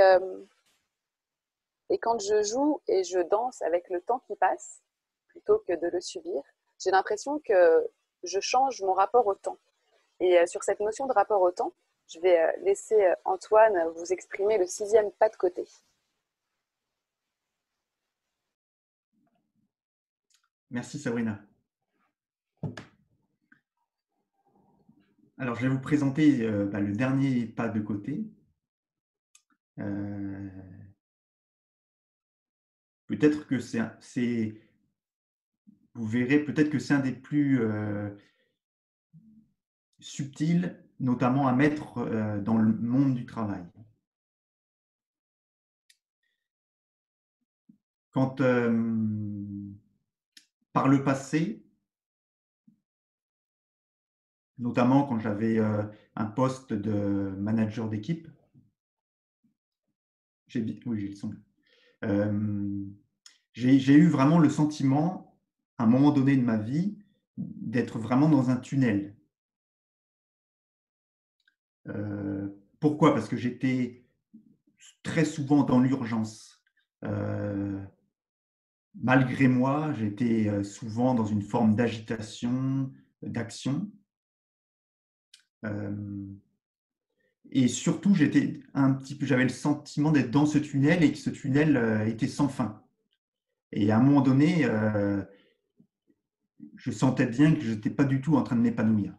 quand je joue et je danse avec le temps qui passe, plutôt que de le subir, j'ai l'impression que je change mon rapport au temps. Et sur cette notion de rapport au temps, je vais laisser Antoine vous exprimer le 6e pas de côté. Merci Sabrina. Alors, je vais vous présenter le dernier pas de côté. Peut-être que vous verrez, peut-être que c'est un des plus subtils, notamment à mettre dans le monde du travail. Quand, par le passé, notamment quand j'avais un poste de manager d'équipe, oui, j'ai le son. J'ai eu vraiment le sentiment, à un moment donné de ma vie, d'être vraiment dans un tunnel. Pourquoi? Parce que j'étais très souvent dans l'urgence. Malgré moi, j'étais souvent dans une forme d'agitation, d'action. Et surtout, j'avais le sentiment d'être dans ce tunnel et que ce tunnel était sans fin. Et à un moment donné, je sentais bien que je n'étais pas du tout en train de m'épanouir.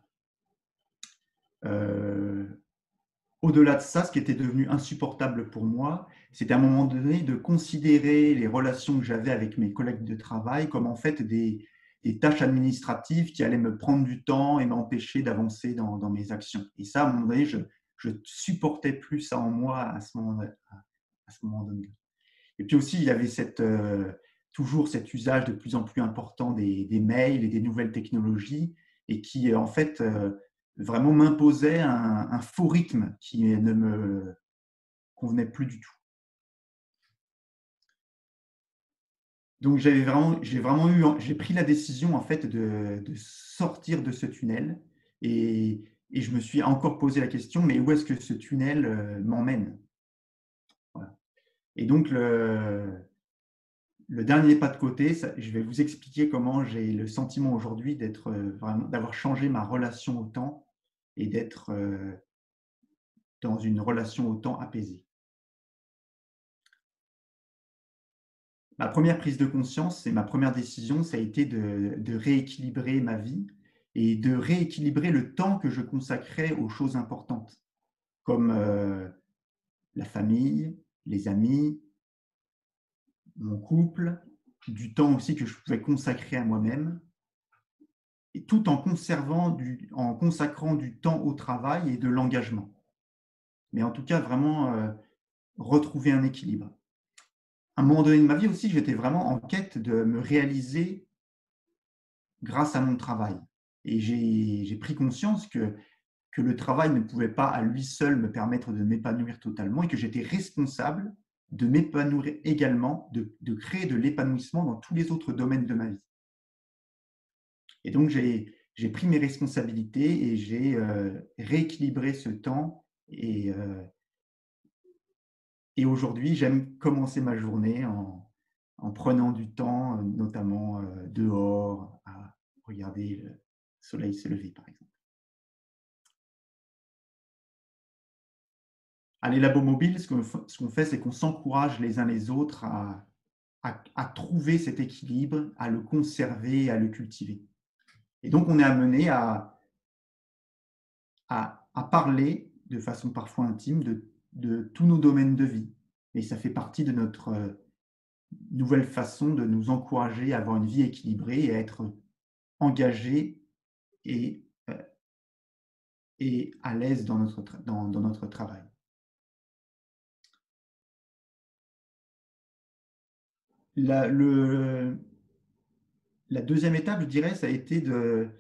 Au-delà de ça, ce qui était devenu insupportable pour moi, c'était à un moment donné de considérer les relations que j'avais avec mes collègues de travail comme en fait des tâches administratives qui allaient me prendre du temps et m'empêcher d'avancer dans mes actions. Et ça, à un moment donné, je ne supportais plus ça en moi à ce moment donné. Et puis aussi, il y avait toujours cet usage de plus en plus important des mails et des nouvelles technologies et qui, en fait, vraiment m'imposait un faux rythme qui ne me convenait plus du tout. Donc, j'ai pris la décision, en fait, de sortir de ce tunnel et je me suis encore posé la question, mais où est-ce que ce tunnel m'emmène? Voilà. Et donc, le dernier pas de côté, je vais vous expliquer comment j'ai le sentiment aujourd'hui d'avoir changé ma relation au temps et d'être dans une relation au temps apaisée. Ma première prise de conscience et ma première décision, ça a été de rééquilibrer ma vie et de rééquilibrer le temps que je consacrais aux choses importantes, comme la famille, les amis, mon couple, du temps aussi que je pouvais consacrer à moi-même, et tout en consacrant du temps au travail et de l'engagement. Mais en tout cas, vraiment retrouver un équilibre. À un moment donné de ma vie aussi, j'étais vraiment en quête de me réaliser grâce à mon travail. Et j'ai pris conscience que le travail ne pouvait pas à lui seul me permettre de m'épanouir totalement et que j'étais responsable de m'épanouir également, de créer de l'épanouissement dans tous les autres domaines de ma vie. Et donc, j'ai pris mes responsabilités et j'ai rééquilibré ce temps. Et aujourd'hui, j'aime commencer ma journée en prenant du temps, notamment dehors, à regarder le soleil se lever, par exemple. À l'Élabo Mobile, ce qu'on fait, c'est qu'on s'encourage les uns les autres à trouver cet équilibre, à le conserver, à le cultiver. Et donc, on est amené à parler de façon parfois intime de tous nos domaines de vie. Et ça fait partie de notre nouvelle façon de nous encourager à avoir une vie équilibrée et à être engagé et à l'aise dans notre travail. la, la deuxième étape, je dirais, ça a été de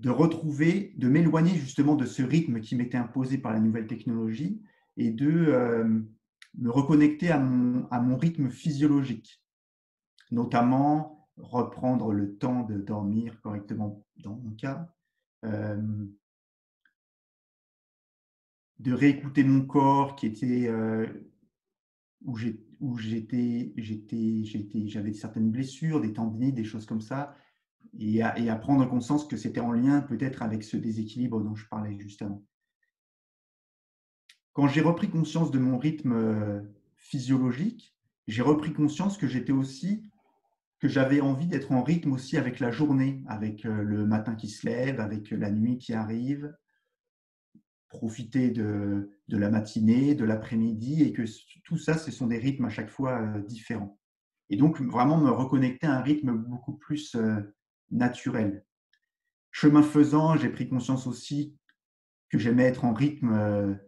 retrouver, de m'éloigner justement de ce rythme qui m'était imposé par la nouvelle technologie et de me reconnecter à mon rythme physiologique, notamment reprendre le temps de dormir correctement dans mon cas, de réécouter mon corps qui était où j'avais certaines blessures, des tendinites, des choses comme ça, et à prendre conscience que c'était en lien peut-être avec ce déséquilibre dont je parlais juste avant. Quand j'ai repris conscience de mon rythme physiologique, j'ai repris conscience que j'avais envie d'être en rythme aussi avec la journée, avec le matin qui se lève, avec la nuit qui arrive, profiter de la matinée, de l'après-midi, et que tout ça, ce sont des rythmes à chaque fois différents. Et donc, vraiment me reconnecter à un rythme beaucoup plus naturel. Chemin faisant, j'ai pris conscience aussi que j'aimais être en rythme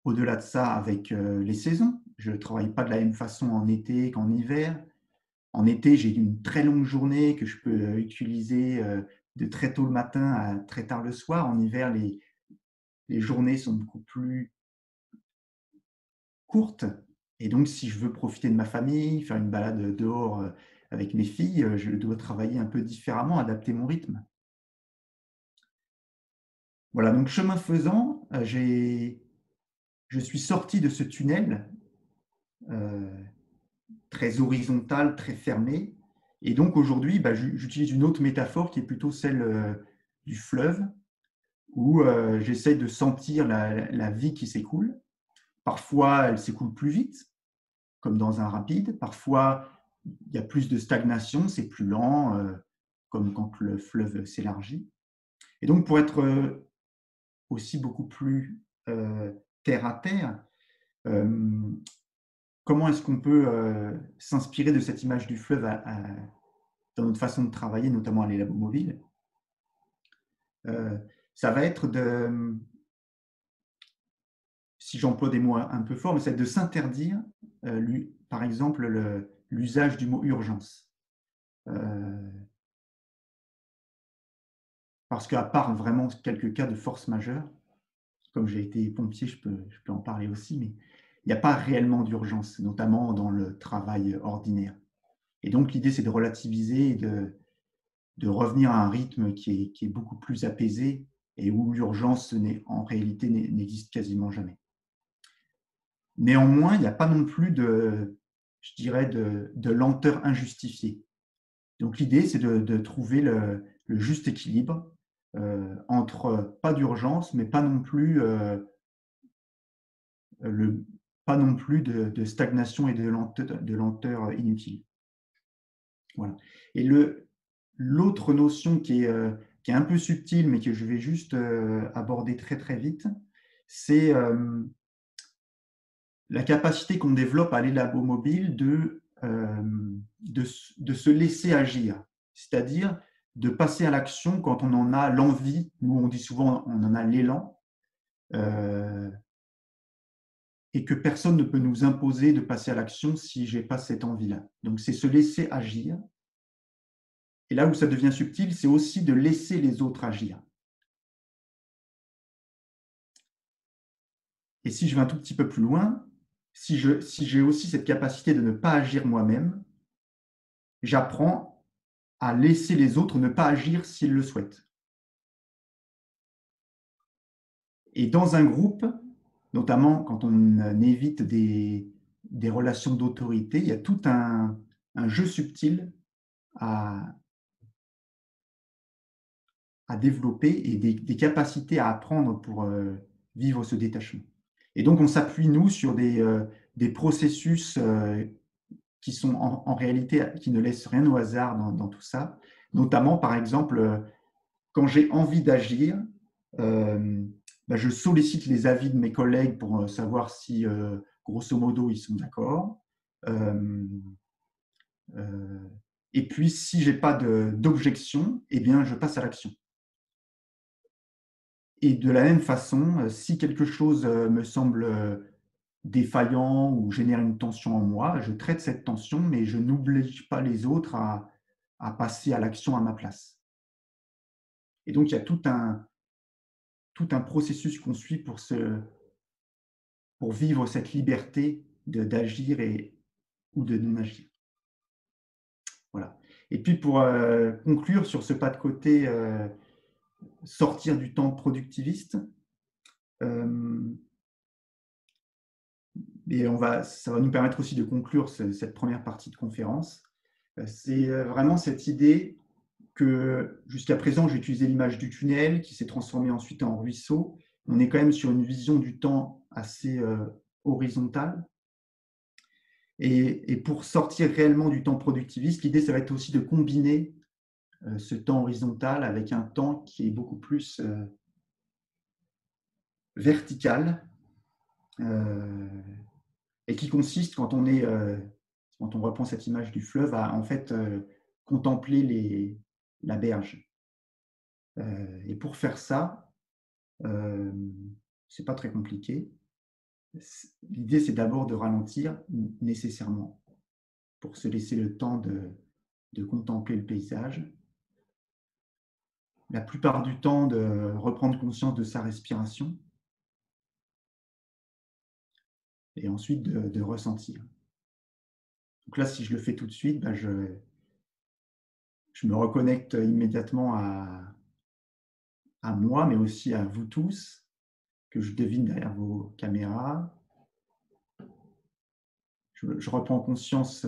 au-delà de ça avec les saisons. Je ne travaille pas de la même façon en été qu'en hiver. En été, j'ai une très longue journée que je peux utiliser de très tôt le matin à très tard le soir. En hiver, les journées sont beaucoup plus courtes. Et donc, si je veux profiter de ma famille, faire une balade dehors avec mes filles, je dois travailler un peu différemment, adapter mon rythme. Voilà, donc chemin faisant, je suis sorti de ce tunnel très horizontal, très fermé. Et donc aujourd'hui, j'utilise une autre métaphore qui est plutôt celle du fleuve, où j'essaie de sentir la vie qui s'écoule. Parfois, elle s'écoule plus vite, comme dans un rapide. Parfois, il y a plus de stagnation, c'est plus lent, comme quand le fleuve s'élargit. Et donc, pour être aussi beaucoup plus terre à terre, comment est-ce qu'on peut s'inspirer de cette image du fleuve dans notre façon de travailler, notamment à l'Elabo Mobile? Ça va être si j'emploie des mots un peu forts, mais c'est de s'interdire, par exemple, l'usage du mot urgence. Parce qu'à part vraiment quelques cas de force majeure, comme j'ai été pompier, je peux en parler aussi, mais il n'y a pas réellement d'urgence, notamment dans le travail ordinaire. Et donc, l'idée, c'est de relativiser et de revenir à un rythme qui est beaucoup plus apaisé et où l'urgence, en réalité, n'existe quasiment jamais. Néanmoins, il n'y a pas non plus je dirais, de lenteur injustifiée. Donc, l'idée, c'est de trouver le juste équilibre entre pas d'urgence, mais pas non plus, de stagnation et de lenteur inutile. Voilà. Et l'autre notion qui est un peu subtile, mais que je vais juste aborder très très vite, c'est la capacité qu'on développe à l'Elabo Mobile de se laisser agir, c'est-à-dire de passer à l'action quand on en a l'envie. Nous, on dit souvent on en a l'élan, et que personne ne peut nous imposer de passer à l'action si je n'ai pas cette envie-là. Donc, c'est se laisser agir. Et là où ça devient subtil, c'est aussi de laisser les autres agir. Et si je vais un tout petit peu plus loin, si j'ai aussi cette capacité de ne pas agir moi-même, j'apprends à laisser les autres ne pas agir s'ils le souhaitent. Et dans un groupe, notamment quand on évite des relations d'autorité, il y a tout un jeu subtil à développer et des capacités à apprendre pour vivre ce détachement. Et donc, on s'appuie, nous, sur des processus qui sont en réalité, qui ne laissent rien au hasard dans tout ça. Notamment, par exemple, quand j'ai envie d'agir, je sollicite les avis de mes collègues pour savoir si, grosso modo, ils sont d'accord. Et puis, si je n'ai pas d'objection, eh bien, je passe à l'action. Et de la même façon, si quelque chose me semble défaillant ou génère une tension en moi, je traite cette tension, mais je n'oblige pas les autres à passer à l'action à ma place. Et donc, il y a tout un processus qu'on suit pour vivre cette liberté d'agir ou de non agir. Voilà. Et puis, pour conclure sur ce pas de côté, sortir du temps productiviste, et ça va nous permettre aussi de conclure cette première partie de conférence. C'est vraiment cette idée que jusqu'à présent, j'ai utilisé l'image du tunnel qui s'est transformée ensuite en ruisseau. On est quand même sur une vision du temps assez horizontale. Et pour sortir réellement du temps productiviste, l'idée, ça va être aussi de combiner ce temps horizontal avec un temps qui est beaucoup plus vertical et qui consiste, quand on reprend cette image du fleuve, à en fait contempler la berge. Et pour faire ça, c'est pas très compliqué. L'idée, c'est d'abord de ralentir nécessairement pour se laisser le temps de contempler le paysage. La plupart du temps, de reprendre conscience de sa respiration et ensuite de ressentir. Donc là, si je le fais tout de suite, je me reconnecte immédiatement à moi, mais aussi à vous tous, que je devine derrière vos caméras. Je reprends conscience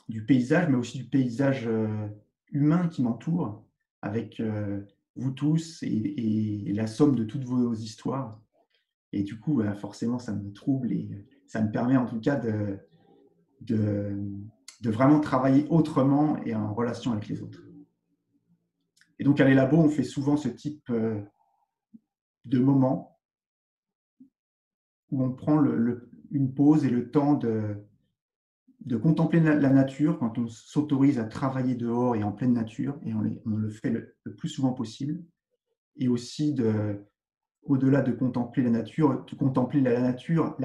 du paysage, mais aussi du paysage humain qui m'entoure, avec vous tous et la somme de toutes vos histoires. Et du coup, forcément, ça me trouble et ça me permet en tout cas de vraiment travailler autrement et en relation avec les autres. Et donc, à l'Élabo, on fait souvent ce type de moment où on prend une pause et le temps de contempler la nature quand on s'autorise à travailler dehors et en pleine nature, et on le fait le plus souvent possible, et aussi au-delà de contempler la nature, de contempler la nature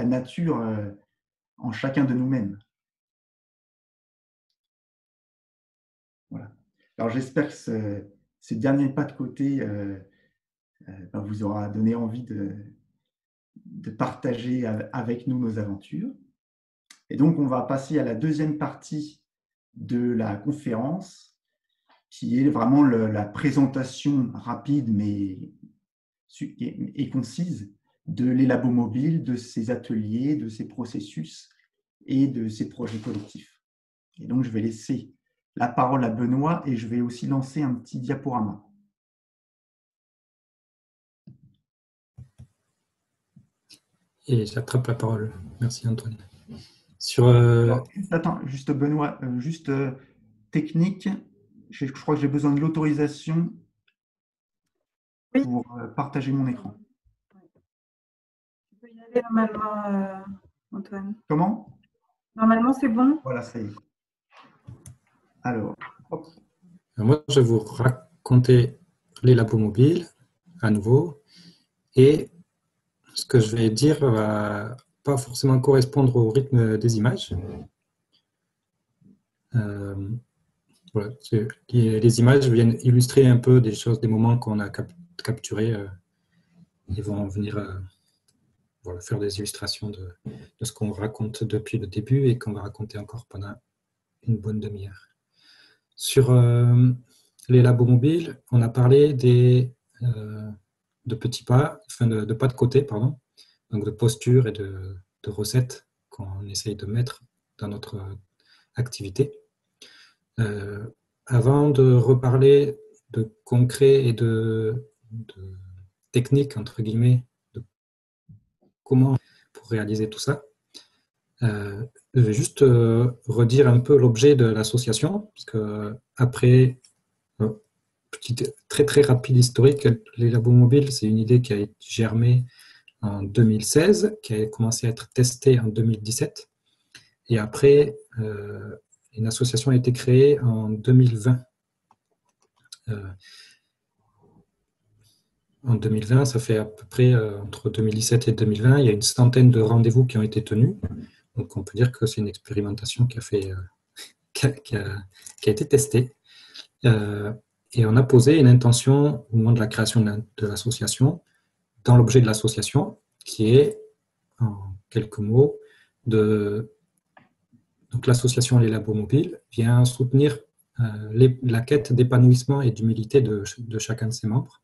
en chacun de nous-mêmes. Voilà. Alors j'espère que ce dernier pas de côté vous aura donné envie de partager avec nous nos aventures. Et donc, on va passer à la deuxième partie de la conférence, qui est vraiment la présentation rapide et concise de l'Élabo Mobile, de ses ateliers, de ses processus et de ses projets collectifs. Et donc, je vais laisser la parole à Benoît et je vais aussi lancer un petit diaporama. Et j'attrape la parole. Merci Antoine. Alors, juste Benoît, technique, je crois que j'ai besoin de l'autorisation pour partager mon écran. Tu peux y aller normalement, Antoine. Comment? Normalement, c'est bon. Voilà, ça y est. Alors, hop. Moi, je vais vous raconter les labos mobiles à nouveau. Et ce que je vais dire va pas forcément correspondre au rythme des images. Voilà, les images viennent illustrer un peu des choses, des moments qu'on a capturés. Ils vont venir voilà, faire des illustrations de ce qu'on raconte depuis le début et qu'on va raconter encore pendant une bonne demi-heure. Sur les labos mobiles, on a parlé de petits pas, enfin de pas de côté, pardon, donc de posture et de recettes qu'on essaye de mettre dans notre activité. Avant de reparler de concret et de technique, entre guillemets, de comment pour réaliser tout ça, je vais juste redire un peu l'objet de l'association, parce que après, petite, très très rapide historique, les labos mobiles, c'est une idée qui a germé en 2016, qui a commencé à être testée en 2017, et après, une association a été créée en 2020. en 2020, ça fait à peu près entre 2017 et 2020, il y a une centaine de rendez-vous qui ont été tenus. Donc on peut dire que c'est une expérimentation qui a été testée. Et on a posé une intention au moment de la création de l'association, dans l'objet de l'association, qui est, en quelques mots, donc l'association Les Labos Mobiles vient soutenir la quête d'épanouissement et d'humilité de chacun de ses membres,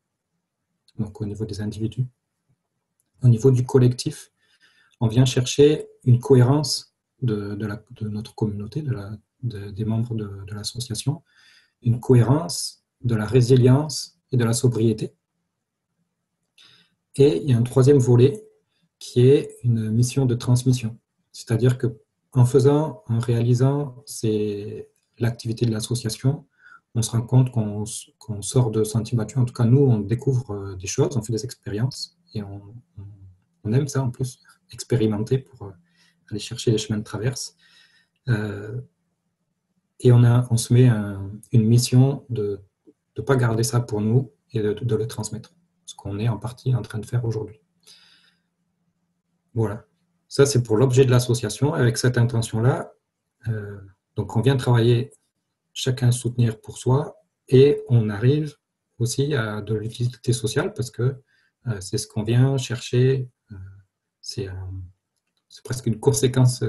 donc au niveau des individus. Au niveau du collectif, on vient chercher une cohérence de notre communauté, des membres de l'association, une cohérence, de la résilience et de la sobriété. Et il y a un troisième volet qui est une mission de transmission. C'est-à-dire qu'en réalisant l'activité de l'association, on se rend compte qu'on sort de sentiers battus. En tout cas, nous, on découvre des choses, on fait des expériences et on aime ça en plus, expérimenter pour aller chercher les chemins de traverse. Et on se met une mission de ne pas garder ça pour nous et de le transmettre, ce qu'on est en partie en train de faire aujourd'hui. Voilà, ça c'est pour l'objet de l'association. Avec cette intention-là, donc on vient travailler chacun soutenir pour soi et on arrive aussi à de l'utilité sociale parce que c'est ce qu'on vient chercher, c'est presque une conséquence,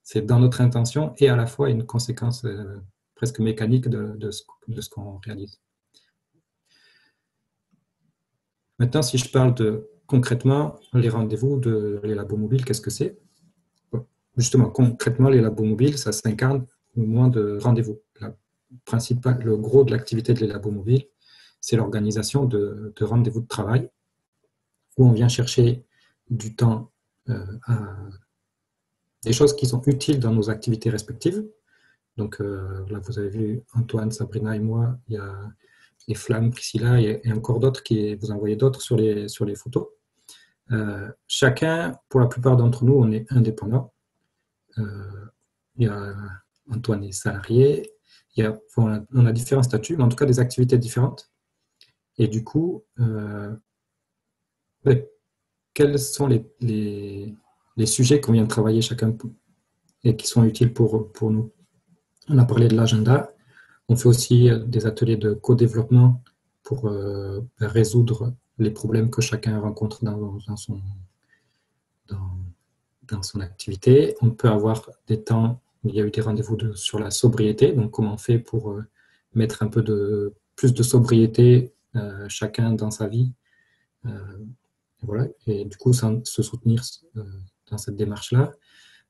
c'est dans notre intention et à la fois une conséquence presque mécanique de ce qu'on réalise. Maintenant, si je parle concrètement, les rendez-vous les labos mobiles, qu'est-ce que c'est? Justement, concrètement, les labos mobiles, ça s'incarne au moment de rendez-vous. Le gros de l'activité des labos mobiles, c'est l'organisation de rendez-vous de travail où on vient chercher du temps des choses qui sont utiles dans nos activités respectives. Donc là, vous avez vu Antoine, Sabrina et moi, il y a les Flammes, Priscilla et encore d'autres vous envoyez d'autres sur les photos. Chacun, pour la plupart d'entre nous, on est indépendant. Il y a Antoine est salarié. On a différents statuts, mais en tout cas des activités différentes. Et du coup, quels sont les sujets qu'on vient de travailler chacun et qui sont utiles pour nous? On a parlé de l'agenda. On fait aussi des ateliers de co-développement pour résoudre les problèmes que chacun rencontre dans son activité. On peut avoir des temps, il y a eu des rendez-vous sur la sobriété, donc comment on fait pour mettre un peu plus de sobriété chacun dans sa vie. Voilà. Et du coup, se soutenir dans cette démarche-là.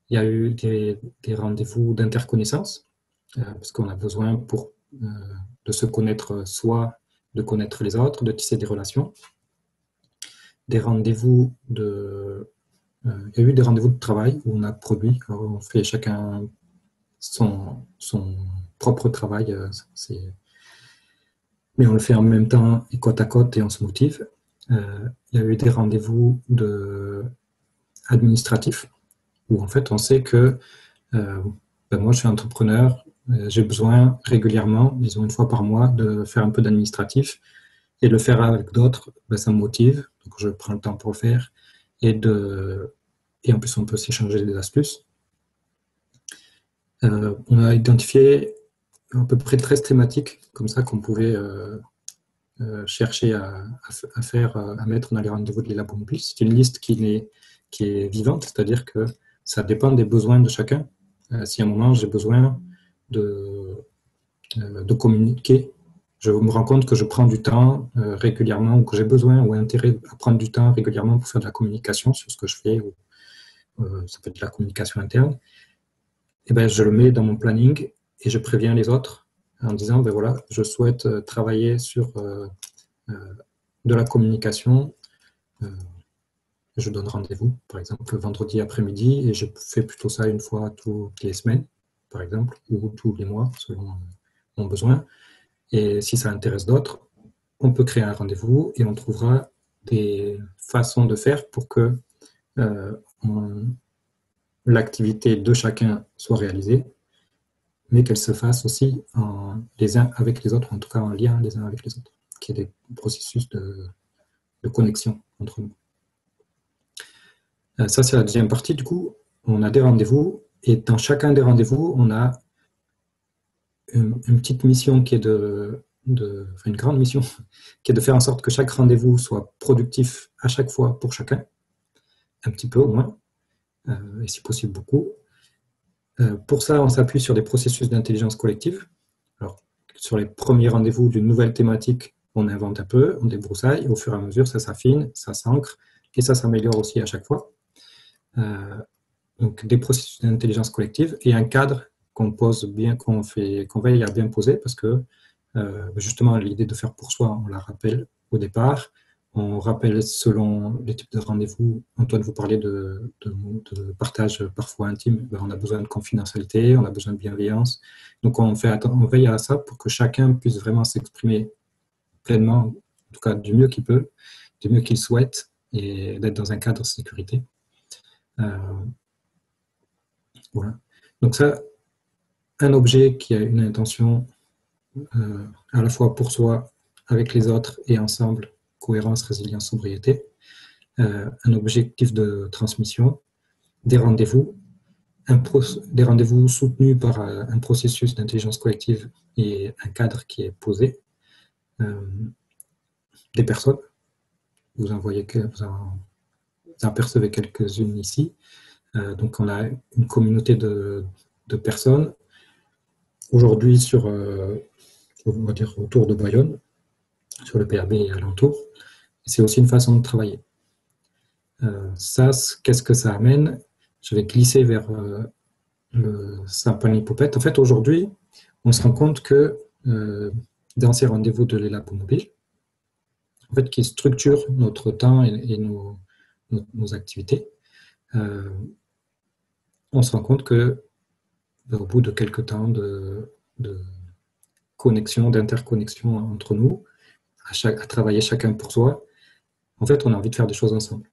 Il y a eu des rendez-vous d'interconnaissance, parce qu'on a besoin de se connaître soi, de connaître les autres, de tisser des relations. Des rendez-vous il y a eu des rendez-vous de travail où on a produit. Alors on fait chacun son propre travail, mais on le fait en même temps et côte à côte et on se motive. Il y a eu des rendez-vous administratifs où en fait on sait que moi je suis entrepreneur, j'ai besoin régulièrement, disons une fois par mois, de faire un peu d'administratif et de le faire avec d'autres, ça me motive, donc je prends le temps pour le faire et en plus on peut s'échanger des astuces. On a identifié à peu près 13 thématiques comme ça qu'on pouvait chercher à faire, à mettre dans les rendez-vous de les labos mobiles. C'est une liste qui est vivante, c'est-à-dire que ça dépend des besoins de chacun. Si à un moment j'ai besoin de communiquer, je me rends compte que je prends du temps régulièrement ou que j'ai besoin ou intérêt à prendre du temps régulièrement pour faire de la communication sur ce que je fais, ou ça peut être de la communication interne, et ben, je le mets dans mon planning et je préviens les autres en disant voilà, je souhaite travailler sur de la communication. Je donne rendez-vous, par exemple, vendredi après-midi, et je fais plutôt ça une fois toutes les semaines, par exemple, ou tous les mois, selon mon besoin. Et si ça intéresse d'autres, on peut créer un rendez-vous et on trouvera des façons de faire pour que l'activité de chacun soit réalisée, mais qu'elle se fasse aussi les uns avec les autres, en tout cas en lien les uns avec les autres, qu'il y ait des processus connexion entre nous. Ça, c'est la deuxième partie. Du coup, on a des rendez-vous et dans chacun des rendez-vous, on a une petite mission qui est enfin une grande mission, qui est de faire en sorte que chaque rendez-vous soit productif à chaque fois pour chacun, un petit peu au moins, et si possible beaucoup. Pour ça, on s'appuie sur des processus d'intelligence collective. Alors, sur les premiers rendez-vous d'une nouvelle thématique, on invente un peu, on débroussaille, et au fur et à mesure, ça s'affine, ça s'ancre, et ça s'améliore aussi à chaque fois. Donc, des processus d'intelligence collective et un cadre qu'on pose bien, qu'on veille à bien poser, parce que justement, l'idée de faire pour soi, on la rappelle au départ. On rappelle selon les types de rendez-vous. Antoine, vous parlez de partage parfois intime. Ben, on a besoin de confidentialité, on a besoin de bienveillance. Donc, on veille à ça pour que chacun puisse vraiment s'exprimer pleinement, en tout cas du mieux qu'il peut, du mieux qu'il souhaite, et d'être dans un cadre de sécurité. Voilà. Donc ça, un objet qui a une intention à la fois pour soi, avec les autres et ensemble, cohérence, résilience, sobriété, un objectif de transmission, des rendez-vous soutenus par un processus d'intelligence collective et un cadre qui est posé, des personnes, vous en apercevez quelques-unes ici. Donc on a une communauté de personnes, aujourd'hui on va dire autour de Bayonne, sur le PRB et alentour. C'est aussi une façon de travailler. Ça, qu'est-ce que ça amène? Je vais glisser vers le Saint-Paul-Hippopète. En fait, aujourd'hui, on se rend compte que dans ces rendez-vous de l'Élabo Mobile, en fait, qui structurent notre temps et nos activités, on se rend compte que au bout de quelques temps de connexion, d'interconnexion entre nous, à travailler chacun pour soi, en fait, on a envie de faire des choses ensemble.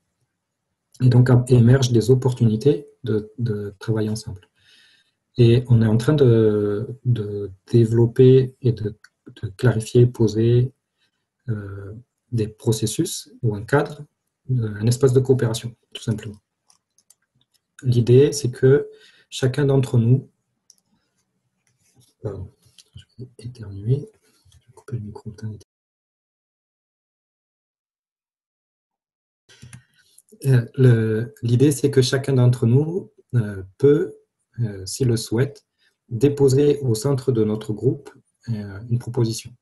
Et donc, émergent des opportunités de travailler ensemble. Et on est en train de développer et de clarifier, poser des processus ou un cadre, un espace de coopération, tout simplement. L'idée, c'est que chacun d'entre nous, pardon, je vais éternuer, je vais couper le micro. L'idée, c'est que chacun d'entre nous peut, s'il le souhaite, déposer au centre de notre groupe une proposition.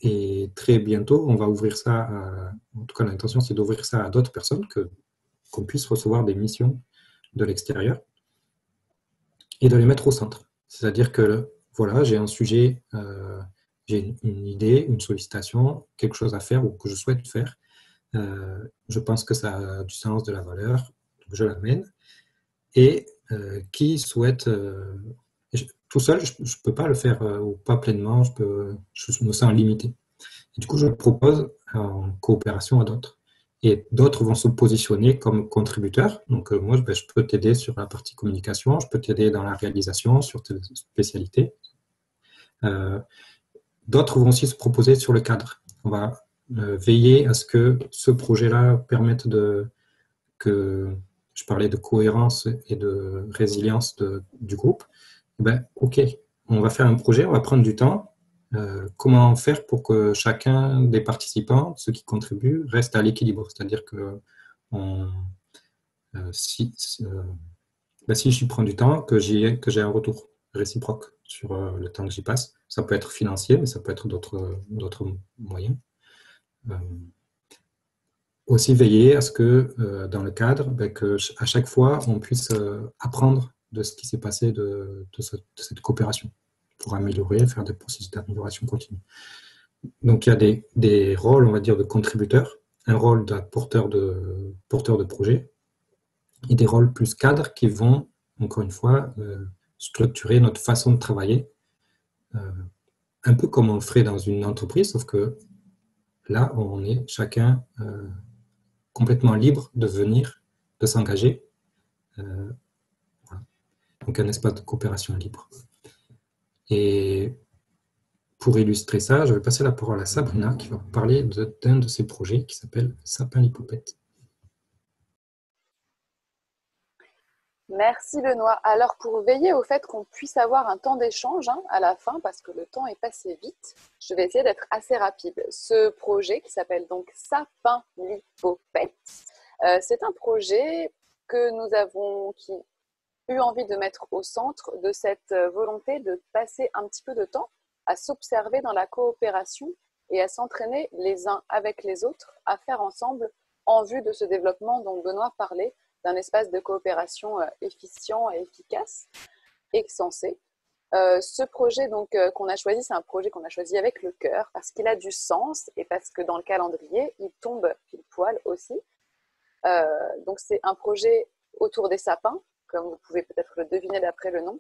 Et très bientôt, on va ouvrir ça, en tout cas l'intention c'est d'ouvrir ça à d'autres personnes, qu'on puisse recevoir des missions de l'extérieur et de les mettre au centre. C'est-à-dire que voilà, j'ai un sujet, j'ai une idée, une sollicitation, quelque chose à faire ou que je souhaite faire. Je pense que ça a du sens, de la valeur, donc je l'amène. Et qui souhaite, tout seul, je ne peux pas le faire, ou pas pleinement, je me sens limité. Et du coup, je le propose en coopération à d'autres. Et d'autres vont se positionner comme contributeurs. Donc moi, je peux t'aider sur la partie communication, je peux t'aider dans la réalisation, sur tes spécialités. D'autres vont aussi se proposer sur le cadre. On va veiller à ce que ce projet-là permette que je parlais de cohérence et de résilience du groupe. Ben, ok, on va faire un projet, on va prendre du temps. Comment faire pour que chacun des participants, ceux qui contribuent, reste à l'équilibre? C'est-à-dire que si je prends du temps, que j'ai un retour réciproque sur le temps que j'y passe. Ça peut être financier, mais ça peut être d'autres moyens. Aussi veiller à ce que dans le cadre, à chaque fois, on puisse apprendre de ce qui s'est passé de cette coopération pour améliorer, faire des processus d'amélioration continue. Donc, il y a des rôles, on va dire, de contributeurs, un rôle de porteur de projet et des rôles plus cadres qui vont, encore une fois, structurer notre façon de travailler, un peu comme on le ferait dans une entreprise, sauf que là, on est chacun complètement libre de venir, de s'engager. Voilà. Donc, un espace de coopération libre. Et pour illustrer ça, je vais passer la parole à Sabrina qui va vous parler d'un de ses projets qui s'appelle Sapin Lipopette. Merci Benoît. Alors pour veiller au fait qu'on puisse avoir un temps d'échange à la fin, parce que le temps est passé vite, je vais essayer d'être assez rapide. Ce projet qui s'appelle donc Sapin Lipopette, c'est un projet que nous avons eu envie de mettre au centre de cette volonté de passer un petit peu de temps à s'observer dans la coopération et à s'entraîner les uns avec les autres, à faire ensemble en vue de ce développement dont Benoît parlait, d'un espace de coopération efficient et efficace et sensé. Ce projet qu'on a choisi, c'est un projet qu'on a choisi avec le cœur parce qu'il a du sens et parce que dans le calendrier, il tombe pile poil aussi. Donc c'est un projet autour des sapins, comme vous pouvez peut-être le deviner d'après le nom.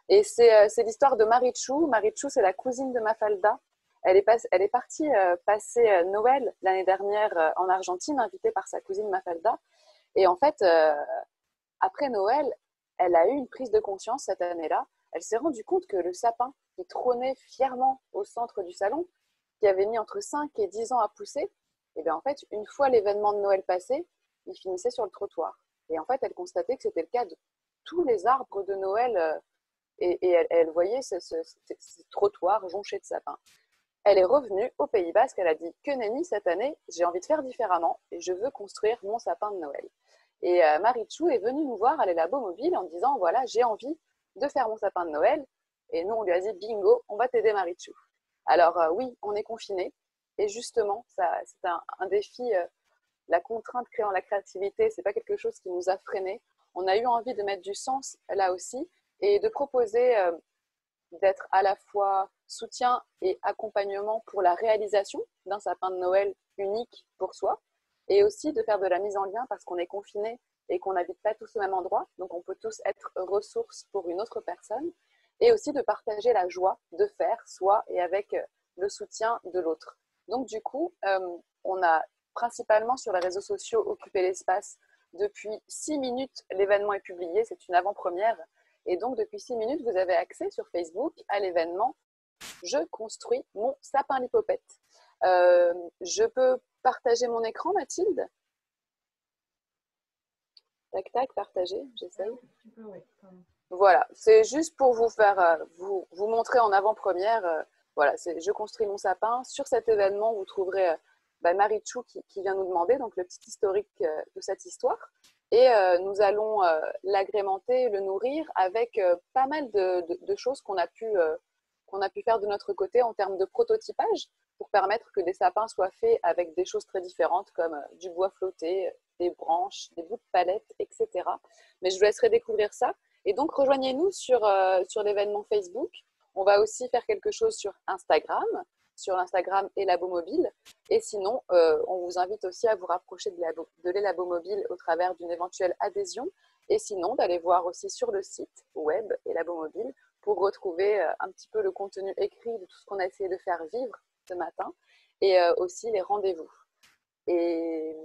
Et c'est l'histoire de Marichou. Marichou, c'est la cousine de Mafalda. Elle est partie passer Noël l'année dernière en Argentine, invitée par sa cousine Mafalda. Et en fait, après Noël, elle a eu une prise de conscience cette année-là. Elle s'est rendue compte que le sapin qui trônait fièrement au centre du salon, qui avait mis entre 5 et 10 ans à pousser, et bien en fait, une fois l'événement de Noël passé, il finissait sur le trottoir. Et en fait, elle constatait que c'était le cas de tous les arbres de Noël et elle voyait ce trottoir jonché de sapins. Elle est revenue au Pays Basque, elle a dit que nenni, cette année, j'ai envie de faire différemment et je veux construire mon sapin de Noël. Et Marichou est venue nous voir à l'Elabo Mobile en disant voilà, j'ai envie de faire mon sapin de Noël. Et nous, on lui a dit bingo, on va t'aider, Marichou. Alors oui, on est confinés. Et justement, c'est un défi. La contrainte créant la créativité, ce n'est pas quelque chose qui nous a freinés. On a eu envie de mettre du sens là aussi et de proposer d'être à la fois soutien et accompagnement pour la réalisation d'un sapin de Noël unique pour soi et aussi de faire de la mise en lien parce qu'on est confinés et qu'on n'habite pas tous au même endroit, donc on peut tous être ressources pour une autre personne et aussi de partager la joie de faire soi et avec le soutien de l'autre. Donc du coup, on a principalement sur les réseaux sociaux occupé l'espace. Depuis 6 minutes, l'événement est publié, c'est une avant-première. Et donc, depuis 6 minutes, vous avez accès sur Facebook à l'événement « Je construis mon sapin Lipopette ». Je peux partager mon écran, Mathilde? Tac, tac, partager, j'essaye. Oui. Voilà, c'est juste pour vous faire, vous montrer en avant-première. Voilà, je construis mon sapin. Sur cet événement, vous trouverez Marichou qui vient nous demander, donc le petit historique de cette histoire. Et nous allons l'agrémenter, le nourrir avec pas mal de choses qu'on a pu faire de notre côté en termes de prototypage pour permettre que des sapins soient faits avec des choses très différentes comme du bois flotté, des branches, des bouts de palette, etc. Mais je vous laisserai découvrir ça. Et donc, rejoignez-nous sur l'événement Facebook. On va aussi faire quelque chose sur Instagram, sur l'Instagram Elabo Mobile. Et sinon, on vous invite aussi à vous rapprocher de l'Elabo Mobile au travers d'une éventuelle adhésion. Et sinon, d'aller voir aussi sur le site web Elabo Mobile pour retrouver un petit peu le contenu écrit de tout ce qu'on a essayé de faire vivre ce matin et aussi les rendez-vous. Et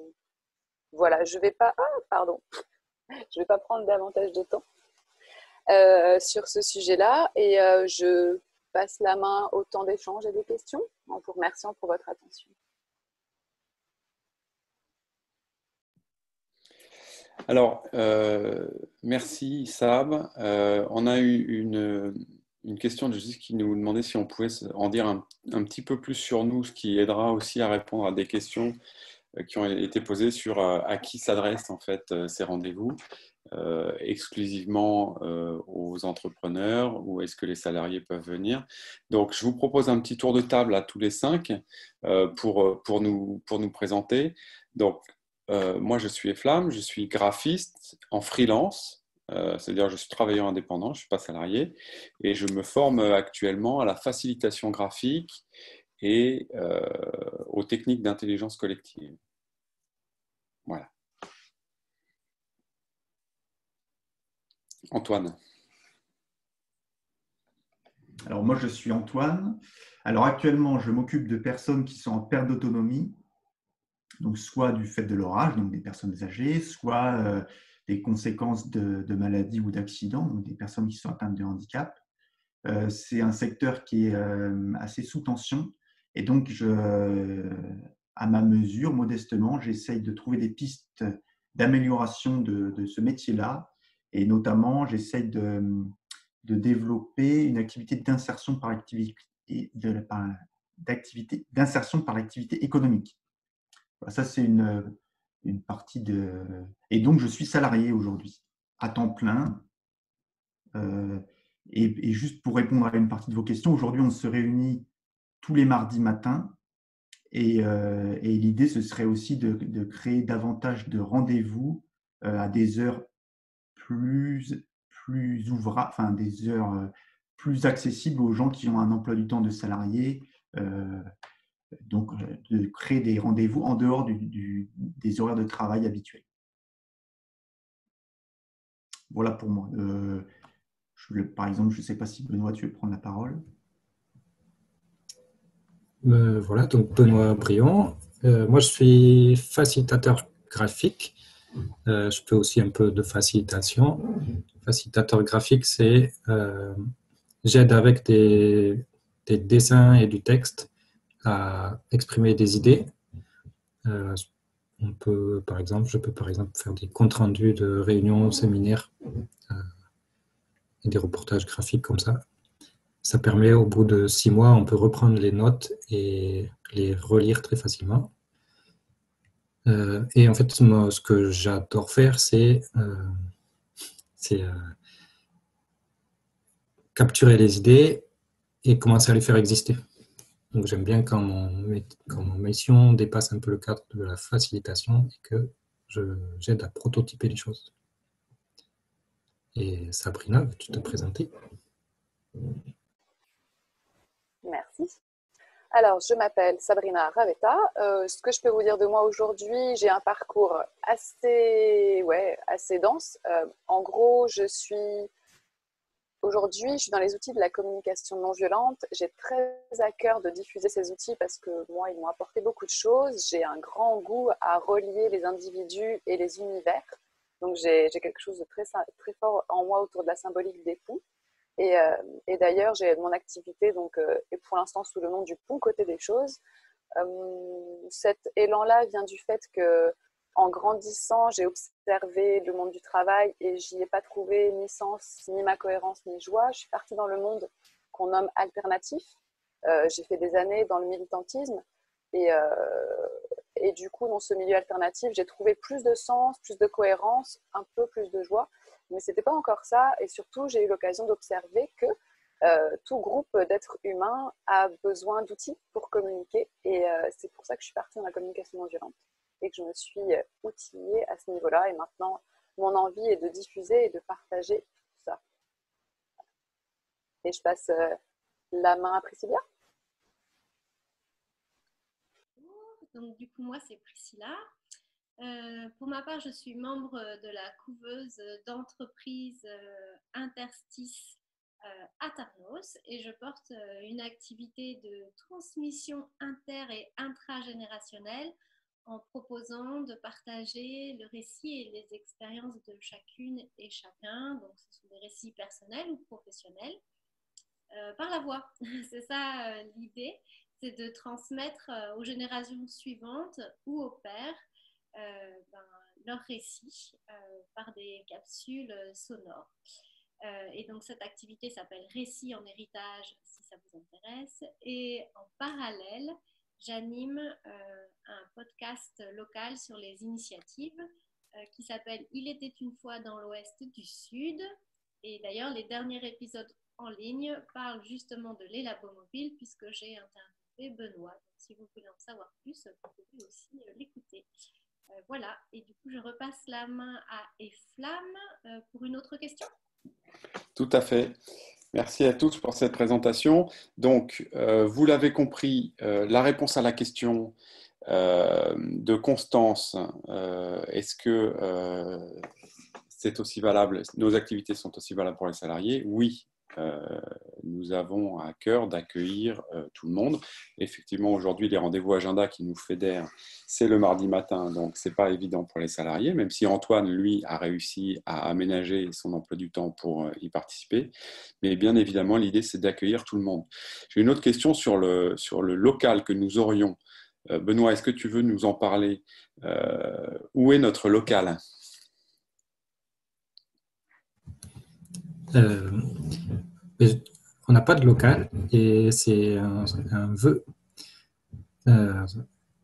voilà, je ne vais pas prendre davantage de temps sur ce sujet-là et je passe la main au temps d'échange et des questions en vous remerciant pour votre attention. Alors, merci Sab. On a eu une question de Judith qui nous demandait si on pouvait en dire un petit peu plus sur nous, ce qui aidera aussi à répondre à des questions qui ont été posées sur à qui s'adressent en fait ces rendez-vous, exclusivement aux entrepreneurs ou est-ce que les salariés peuvent venir. Donc, je vous propose un petit tour de table à tous les 5 pour nous présenter. Donc, moi, je suis Eflam, je suis graphiste en freelance, c'est-à-dire je suis travailleur indépendant, je ne suis pas salarié, et je me forme actuellement à la facilitation graphique et aux techniques d'intelligence collective. Voilà. Antoine. Alors moi, je suis Antoine. Alors actuellement, je m'occupe de personnes qui sont en perte d'autonomie, donc soit du fait de leur âge, donc des personnes âgées, soit des conséquences de maladies ou d'accidents, donc des personnes qui sont atteintes de handicap. C'est un secteur qui est assez sous tension. Et donc, à ma mesure, modestement, j'essaye de trouver des pistes d'amélioration de ce métier-là. Et notamment, j'essaye de développer une activité d'insertion par activité, d'insertion par l'activité économique. Ça, c'est une partie de… Et donc, je suis salarié aujourd'hui, à temps plein. Et juste pour répondre à une partie de vos questions, aujourd'hui, on se réunit tous les mardis matins. Et l'idée, ce serait aussi de créer davantage de rendez-vous à des heures plus enfin des heures plus accessibles aux gens qui ont un emploi du temps de salarié. Donc, de créer des rendez-vous en dehors des horaires de travail habituels. Voilà pour moi. Par exemple, je ne sais pas si Benoît, tu veux prendre la parole. Voilà, donc Benoît Briand. Moi, je suis facilitateur graphique. Je fais aussi un peu de facilitation. Facilitateur graphique, c'est j'aide avec des dessins et du texte à exprimer des idées. Je peux par exemple faire des comptes rendus de réunions, séminaires et des reportages graphiques comme ça. Ça permet, au bout de 6 mois, on peut reprendre les notes et les relire très facilement. Et en fait, moi, ce que j'adore faire, c'est capturer les idées et commencer à les faire exister. Donc j'aime bien quand mon mission dépasse un peu le cadre de la facilitation et que j'aide à prototyper les choses. Et Sabrina, veux-tu te présenter ? Merci. Alors, je m'appelle Sabrina Ravetta. Ce que je peux vous dire de moi aujourd'hui, j'ai un parcours assez dense. En gros, aujourd'hui, je suis dans les outils de la communication non violente. J'ai très à cœur de diffuser ces outils parce que moi, ils m'ont apporté beaucoup de choses. J'ai un grand goût à relier les individus et les univers. Donc, j'ai quelque chose de très, très fort en moi autour de la symbolique des ponts. Et d'ailleurs, j'ai mon activité est pour l'instant sous le nom du Pont Côté des choses. Cet élan-là vient du fait que, en grandissant, j'ai observé le monde du travail et j'y ai pas trouvé ni sens, ni ma cohérence, ni joie. Je suis partie dans le monde qu'on nomme alternatif. J'ai fait des années dans le militantisme et du coup, dans ce milieu alternatif, j'ai trouvé plus de sens, plus de cohérence, un peu plus de joie. Mais ce n'était pas encore ça. Et surtout, j'ai eu l'occasion d'observer que tout groupe d'êtres humains a besoin d'outils pour communiquer. Et c'est pour ça que je suis partie dans la communication non violente et que je me suis outillée à ce niveau-là. Et maintenant, mon envie est de diffuser et de partager tout ça. Et je passe la main à Priscilla. Donc, du coup, moi, c'est Priscilla. Pour ma part, je suis membre de la couveuse d'entreprise Interstice à Tarnos et je porte une activité de transmission inter- et intragénérationnelle en proposant de partager le récit et les expériences de chacune et chacun. Donc, ce sont des récits personnels ou professionnels par la voix. C'est ça l'idée, c'est de transmettre aux générations suivantes ou aux pairs leur récit par des capsules sonores. Et donc cette activité s'appelle Récits en héritage, si ça vous intéresse. Et en parallèle, j'anime un podcast local sur les initiatives qui s'appelle Il était une fois dans l'Ouest du Sud. Et d'ailleurs, les derniers épisodes en ligne parlent justement de l'élabomobile puisque j'ai interviewé Benoît. Donc, si vous voulez en savoir plus, vous pouvez aussi l'écouter. Voilà, et du coup, je repasse la main à Eflamme pour une autre question. Tout à fait. Merci à tous pour cette présentation. Donc, vous l'avez compris, la réponse à la question de Constance, est-ce que c'est aussi valable, nos activités sont aussi valables pour les salariés? Oui, nous avons à cœur d'accueillir tout le monde. Effectivement, aujourd'hui, les rendez-vous agenda qui nous fédèrent, c'est le mardi matin, donc ce n'est pas évident pour les salariés, même si Antoine, lui, a réussi à aménager son emploi du temps pour y participer. Mais bien évidemment, l'idée, c'est d'accueillir tout le monde. J'ai une autre question sur le local que nous aurions. Benoît, est-ce que tu veux nous en parler? Où est notre local? On n'a pas de local et c'est un vœu,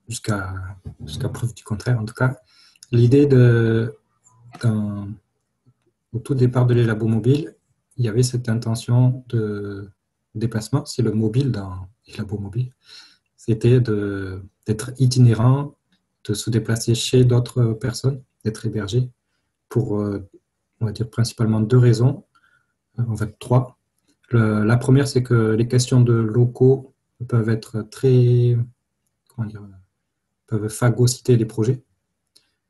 jusqu'à preuve du contraire en tout cas. L'idée au tout départ de l'Élabo Mobile, il y avait cette intention de déplacement, c'est le mobile dans l'Élabo Mobile, c'était d'être itinérant, de se déplacer chez d'autres personnes, d'être hébergé pour, on va dire, principalement 2 raisons, en fait 3. La première, c'est que les questions de locaux peuvent être peuvent phagocyter les projets.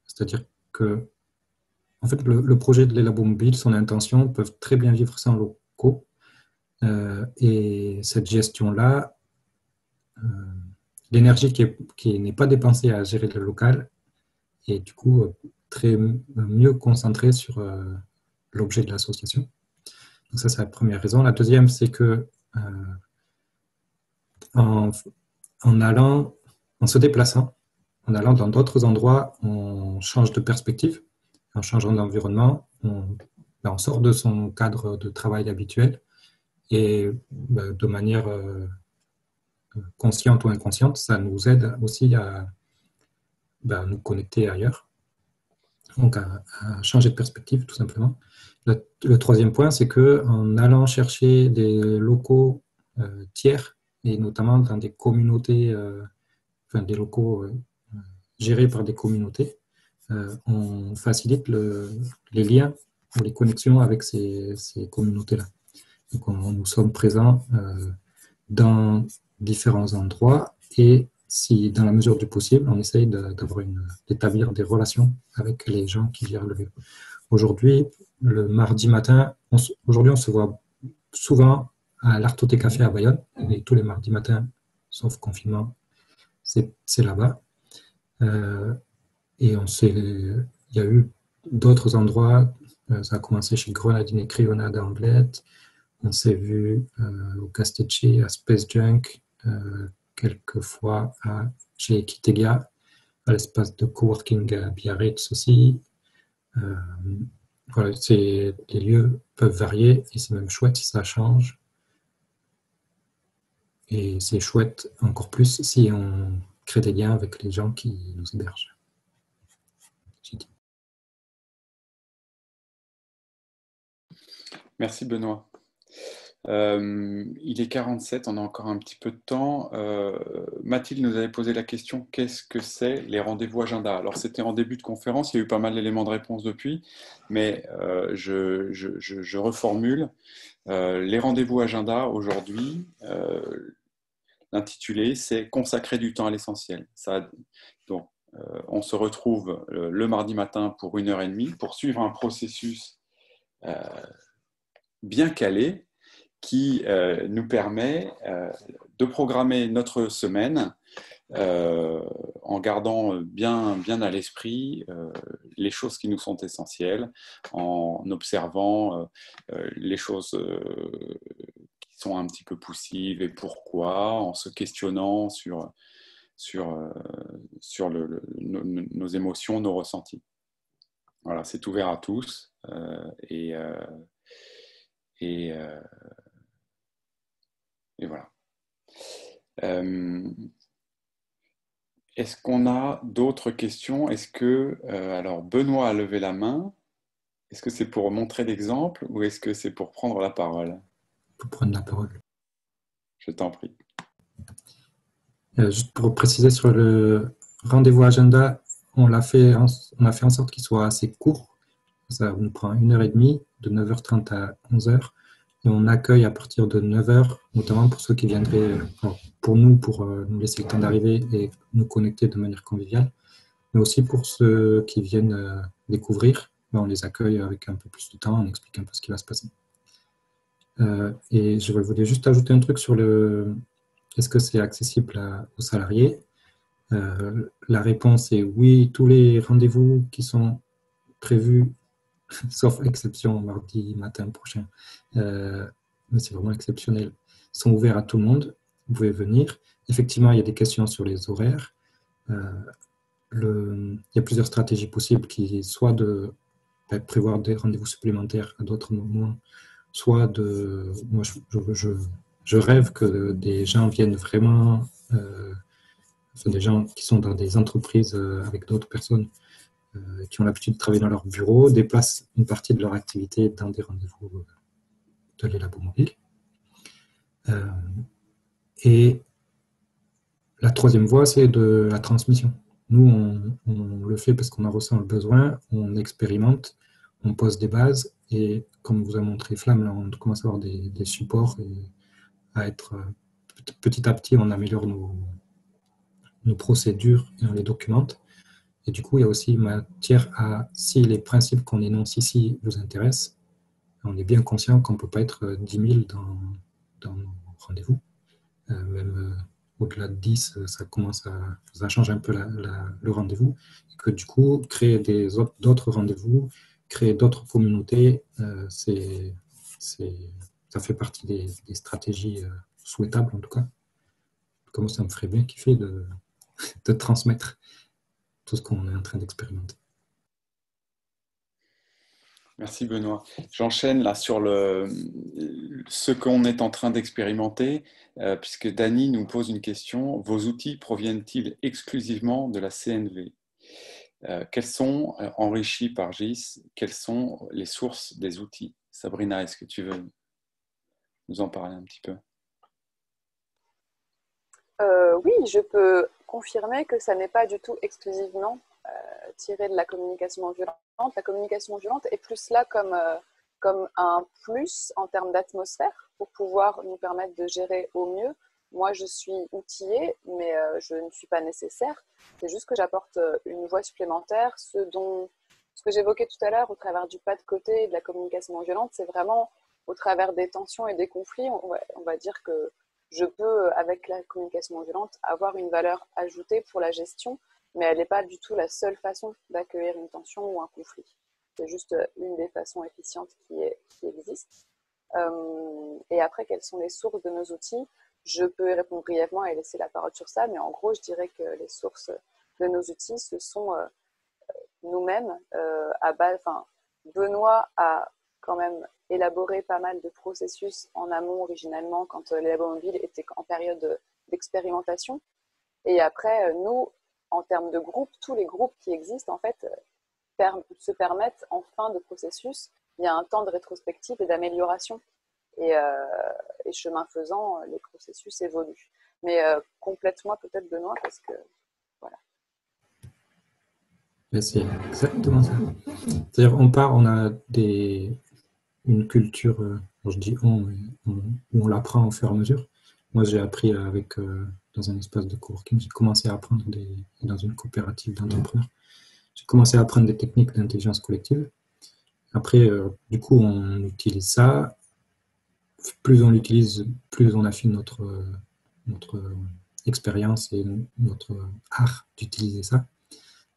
C'est-à-dire que, en fait, le projet de l'Élabo Mobile, son intention, peuvent très bien vivre sans locaux. Et cette gestion-là, l'énergie qui n'est pas dépensée à gérer le local est du coup mieux concentrée sur l'objet de l'association. Donc ça, c'est la première raison. La deuxième, c'est que en se déplaçant, en allant dans d'autres endroits, on change de perspective. En changeant d'environnement, on sort de son cadre de travail habituel et de manière consciente ou inconsciente, ça nous aide aussi à nous connecter ailleurs, donc à changer de perspective tout simplement. Le troisième point, c'est qu'en allant chercher des locaux tiers, et notamment dans des communautés, des locaux gérés par des communautés, on facilite les liens ou les connexions avec ces communautés-là. Donc nous sommes présents dans différents endroits et si dans la mesure du possible, on essaye d'établir des relations avec les gens qui vivent le vélo. Aujourd'hui, le mardi matin, on se voit souvent à l'Artoté Café à Bayonne, et tous les mardis matins, sauf confinement, c'est là-bas. Et il y a eu d'autres endroits, ça a commencé chez Grenadine et Crayonnade à Amblette, on s'est vu au Castellci, à Space Junk, quelquefois chez Kitegia, à l'espace de coworking à Biarritz aussi. Voilà, les lieux peuvent varier et c'est même chouette si ça change. Et c'est chouette encore plus si on crée des liens avec les gens qui nous hébergent. Merci Benoît. Il est 47, on a encore un petit peu de temps. Mathilde nous avait posé la question, qu'est-ce que c'est les rendez-vous agenda? Alors c'était en début de conférence, il y a eu pas mal d'éléments de réponse depuis, mais je reformule. Les rendez-vous agenda aujourd'hui, l'intitulé, c'est consacrer du temps à l'essentiel. Donc, on se retrouve le mardi matin pour 1h30 pour suivre un processus bien calé qui nous permet de programmer notre semaine en gardant bien à l'esprit les choses qui nous sont essentielles, en observant les choses qui sont un petit peu poussives et pourquoi, en se questionnant sur nos émotions, nos ressentis. Voilà, c'est ouvert à tous et voilà. Est-ce qu'on a d'autres questions? Est-ce que, alors Benoît a levé la main, est-ce que c'est pour montrer l'exemple ou est-ce que c'est pour prendre la parole? Pour prendre la parole. Je t'en prie. Juste pour préciser sur le rendez-vous agenda, on a fait en sorte qu'il soit assez court. Ça nous prend 1h30, de 9h30 à 11h. Et on accueille à partir de 9h, notamment pour ceux qui viendraient, pour nous laisser le temps d'arriver et nous connecter de manière conviviale, mais aussi pour ceux qui viennent découvrir. On les accueille avec un peu plus de temps, on explique un peu ce qui va se passer. Et je voulais juste ajouter un truc sur est-ce que c'est accessible aux salariés? La réponse est oui, tous les rendez-vous qui sont prévus, sauf exception mardi matin prochain, mais c'est vraiment exceptionnel, sont ouverts à tout le monde. Vous pouvez venir. Effectivement, il y a des questions sur les horaires. Il y a plusieurs stratégies possibles qui soit de prévoir des rendez-vous supplémentaires à d'autres moments, soit moi je rêve que des gens viennent vraiment, enfin des gens qui sont dans des entreprises avec d'autres personnes qui ont l'habitude de travailler dans leur bureau, déplacent une partie de leur activité dans des rendez-vous de l'Élabo Mobile. Et la troisième voie, c'est de la transmission. Nous, on le fait parce qu'on en ressent le besoin, on expérimente, on pose des bases, et comme vous a montré Flamme, là, on commence à avoir des supports, et à être petit à petit, on améliore nos procédures et on les documente. Et du coup, il y a aussi matière à, si les principes qu'on énonce ici vous intéressent, on est bien conscient qu'on ne peut pas être 10 000 dans nos rendez-vous. Même au-delà de 10, ça change un peu le rendez-vous. Et que du coup, créer d'autres rendez-vous, créer d'autres communautés, ça fait partie des stratégies souhaitables en tout cas. Comme ça me ferait bien kiffer de transmettre tout ce qu'on est en train d'expérimenter. Merci Benoît. J'enchaîne là sur ce qu'on est en train d'expérimenter, puisque Dany nous pose une question. Vos outils proviennent-ils exclusivement de la CNV? Quels sont, enrichis par GIS, quelles sont les sources des outils? Sabrina, est-ce que tu veux nous en parler un petit peu? Oui, je peux confirmer que ça n'est pas du tout exclusivement tiré de la communication non violente. La communication non violente est plus là comme un plus en termes d'atmosphère pour pouvoir nous permettre de gérer au mieux. Moi, je suis outillée, mais je ne suis pas nécessaire. C'est juste que j'apporte une voix supplémentaire. Ce que j'évoquais tout à l'heure au travers du pas de côté et de la communication non violente, c'est vraiment au travers des tensions et des conflits. On va dire que je peux, avec la communication non violente, avoir une valeur ajoutée pour la gestion, mais elle n'est pas du tout la seule façon d'accueillir une tension ou un conflit. C'est juste une des façons efficientes qui existent. Et après, quelles sont les sources de nos outils? Je peux y répondre brièvement et laisser la parole sur ça, mais en gros, je dirais que les sources de nos outils, ce sont nous-mêmes. Benoît a quand même élaboré pas mal de processus en amont originellement quand l'Élabo Mobile était en période d'expérimentation. Et après, nous, en termes de groupes, tous les groupes qui existent, en fait, se permettent en fin de processus, il y a un temps de rétrospective et d'amélioration. Et chemin faisant, les processus évoluent. Mais complète-moi peut-être, Benoît, parce que voilà. C'est exactement ça. C'est-à-dire, on a une culture, je dis où on l'apprend au fur et à mesure. Moi, j'ai appris dans un espace de coworking, j'ai commencé à apprendre dans une coopérative d'entrepreneurs. J'ai commencé à apprendre des techniques d'intelligence collective. Après, du coup, on utilise ça. Plus on l'utilise, plus on affine notre expérience et notre art d'utiliser ça.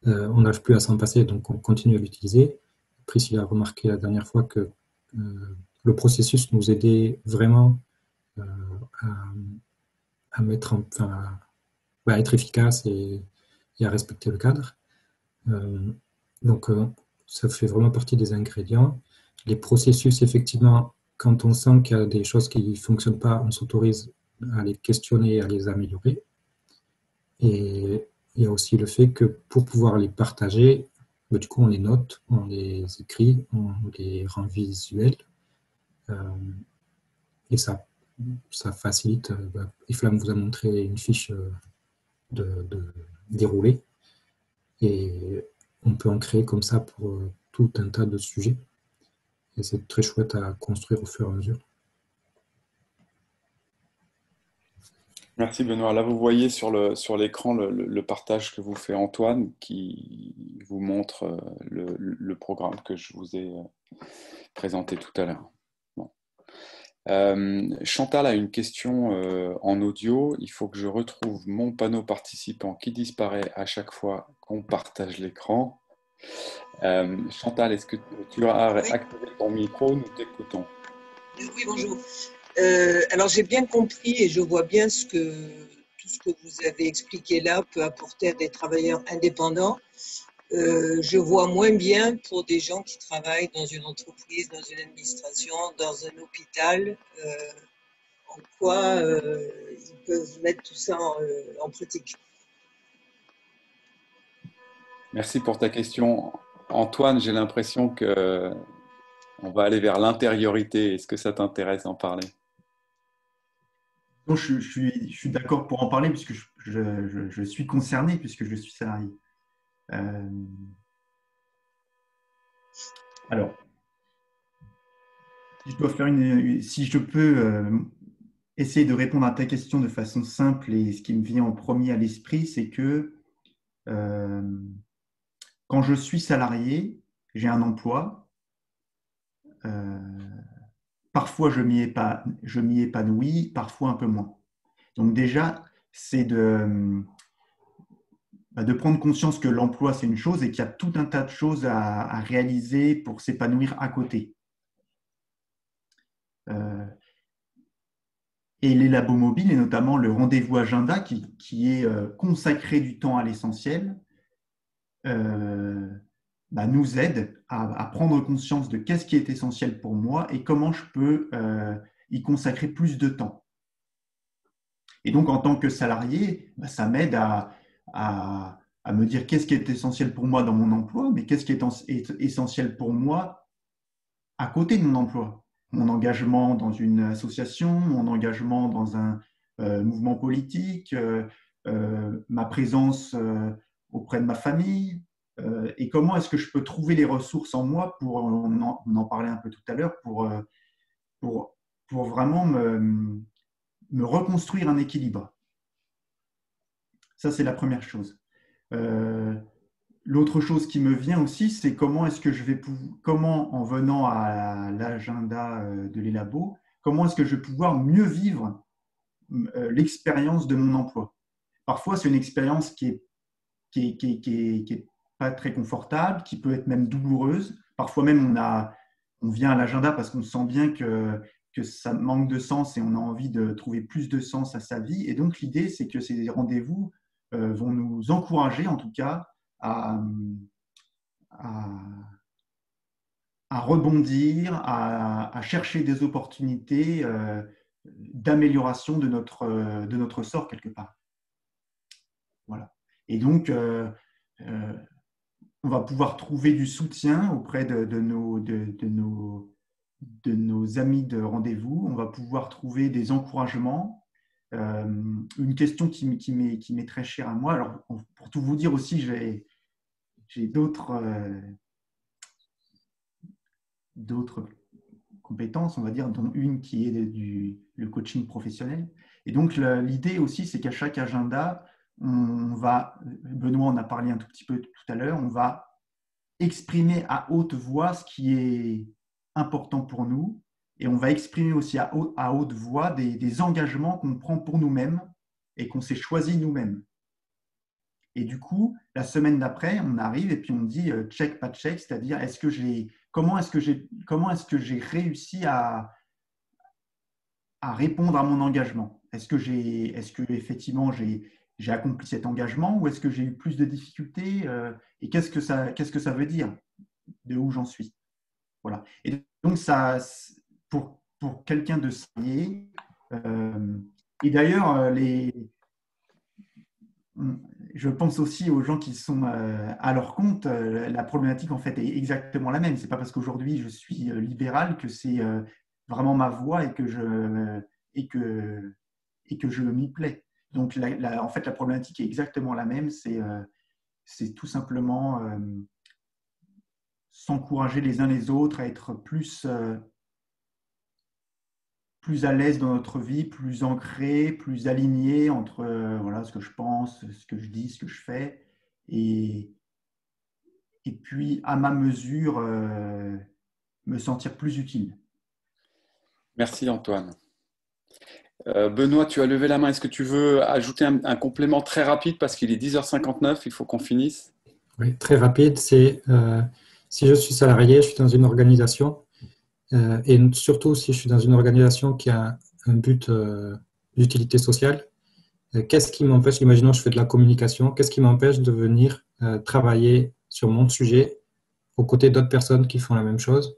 On n'arrive plus à s'en passer, donc on continue à l'utiliser. Priscilla a remarqué la dernière fois que le processus nous aidait vraiment à être efficace et à respecter le cadre. Donc, ça fait vraiment partie des ingrédients. Les processus, effectivement, quand on sent qu'il y a des choses qui ne fonctionnent pas, on s'autorise à les questionner et à les améliorer. Et il y a aussi le fait que pour pouvoir les partager, du coup, on les note, on les écrit, on les rend visuels. Et ça facilite. Iflam vous a montré une fiche de déroulé. Et on peut en créer comme ça pour tout un tas de sujets. Et c'est très chouette à construire au fur et à mesure. Merci Benoît. Là, vous voyez sur l'écran le partage que vous fait Antoine qui vous montre le programme que je vous ai présenté tout à l'heure. Bon. Chantal a une question en audio. Il faut que je retrouve mon panneau participant qui disparaît à chaque fois qu'on partage l'écran. Chantal, est-ce que tu as Oui, activé ton micro? Nous t'écoutons. oui, bonjour. Alors j'ai bien compris et je vois bien tout ce que vous avez expliqué là peut apporter à des travailleurs indépendants. Je vois moins bien pour des gens qui travaillent dans une entreprise, dans une administration, dans un hôpital, en quoi ils peuvent mettre tout ça en pratique. Merci pour ta question. Antoine, j'ai l'impression que on va aller vers l'intériorité. Est-ce que ça t'intéresse d'en parler? Donc, je suis d'accord pour en parler puisque je suis concerné, puisque je suis salarié. Euh, alors, si je dois faire si je peux essayer de répondre à ta question de façon simple, et ce qui me vient en premier à l'esprit, c'est que euh, quand je suis salarié, j'ai un emploi. euh, Parfois, je m'y épanouis, parfois un peu moins. Donc déjà, c'est de prendre conscience que l'emploi, c'est une chose et qu'il y a tout un tas de choses à réaliser pour s'épanouir à côté. Euh, et les labos mobiles, et notamment le rendez-vous agenda qui est consacré du temps à l'essentiel, nous aide à prendre conscience de qu'est-ce qui est essentiel pour moi et comment je peux y consacrer plus de temps. Et donc, en tant que salarié, ça m'aide à me dire qu'est-ce qui est essentiel pour moi dans mon emploi, mais qu'est-ce qui est essentiel pour moi à côté de mon emploi. Mon engagement dans une association, mon engagement dans un mouvement politique, ma présence auprès de ma famille, et comment est-ce que je peux trouver les ressources en moi pour, on en parlait un peu tout à l'heure, pour, pour vraiment me reconstruire un équilibre. Ça, c'est la première chose. L'autre chose qui me vient aussi, c'est comment est-ce que comment en venant à l'agenda de l'Elabo, comment est-ce que je vais pouvoir mieux vivre l'expérience de mon emploi. Parfois, c'est une expérience qui est pas très confortable, qui peut être même douloureuse. Parfois même, on vient à l'agenda parce qu'on sent bien que ça manque de sens et on a envie de trouver plus de sens à sa vie. Et donc, l'idée, c'est que ces rendez-vous vont nous encourager, en tout cas, à, à, à rebondir, à chercher des opportunités d'amélioration de notre sort quelque part. Voilà. Et donc, on va pouvoir trouver du soutien auprès de nos amis de rendez-vous. On va pouvoir trouver des encouragements. Une question qui m'est très chère à moi. Alors, pour tout vous dire aussi, j'ai d'autres compétences, on va dire, dont une qui est le coaching professionnel. Et donc, l'idée aussi, c'est qu'à chaque agenda, Benoît en a parlé un tout petit peu tout à l'heure, on va exprimer à haute voix ce qui est important pour nous et on va exprimer aussi à haute voix des engagements qu'on prend pour nous-mêmes et qu'on s'est choisi nous-mêmes. Et du coup, la semaine d'après, on arrive et puis on dit check, pas check, c'est-à-dire comment est-ce que j'ai réussi à répondre à mon engagement? Est-ce que effectivement j'ai accompli cet engagement ou est-ce que j'ai eu plus de difficultés et qu'est-ce que ça veut dire de où j'en suis? Voilà. Et donc ça, pour quelqu'un de salarié, et d'ailleurs je pense aussi aux gens qui sont à leur compte. La problématique en fait est exactement la même. C'est pas parce qu'aujourd'hui je suis libéral que c'est vraiment ma voie et que je m'y plais. Donc en fait la problématique est exactement la même. C'est tout simplement s'encourager les uns les autres à être plus à l'aise dans notre vie, plus ancré, plus aligné entre voilà, ce que je pense, ce que je dis, ce que je fais, et, et puis à ma mesure, me sentir plus utile. Merci Antoine. Benoît, tu as levé la main. Est-ce que tu veux ajouter un complément très rapide parce qu'il est 10h59, il faut qu'on finisse? Oui, très rapide, c'est si je suis salarié, je suis dans une organisation, et surtout si je suis dans une organisation qui a un but d'utilité sociale, qu'est-ce qui m'empêche, imaginons je fais de la communication, qu'est-ce qui m'empêche de venir travailler sur mon sujet aux côtés d'autres personnes qui font la même chose?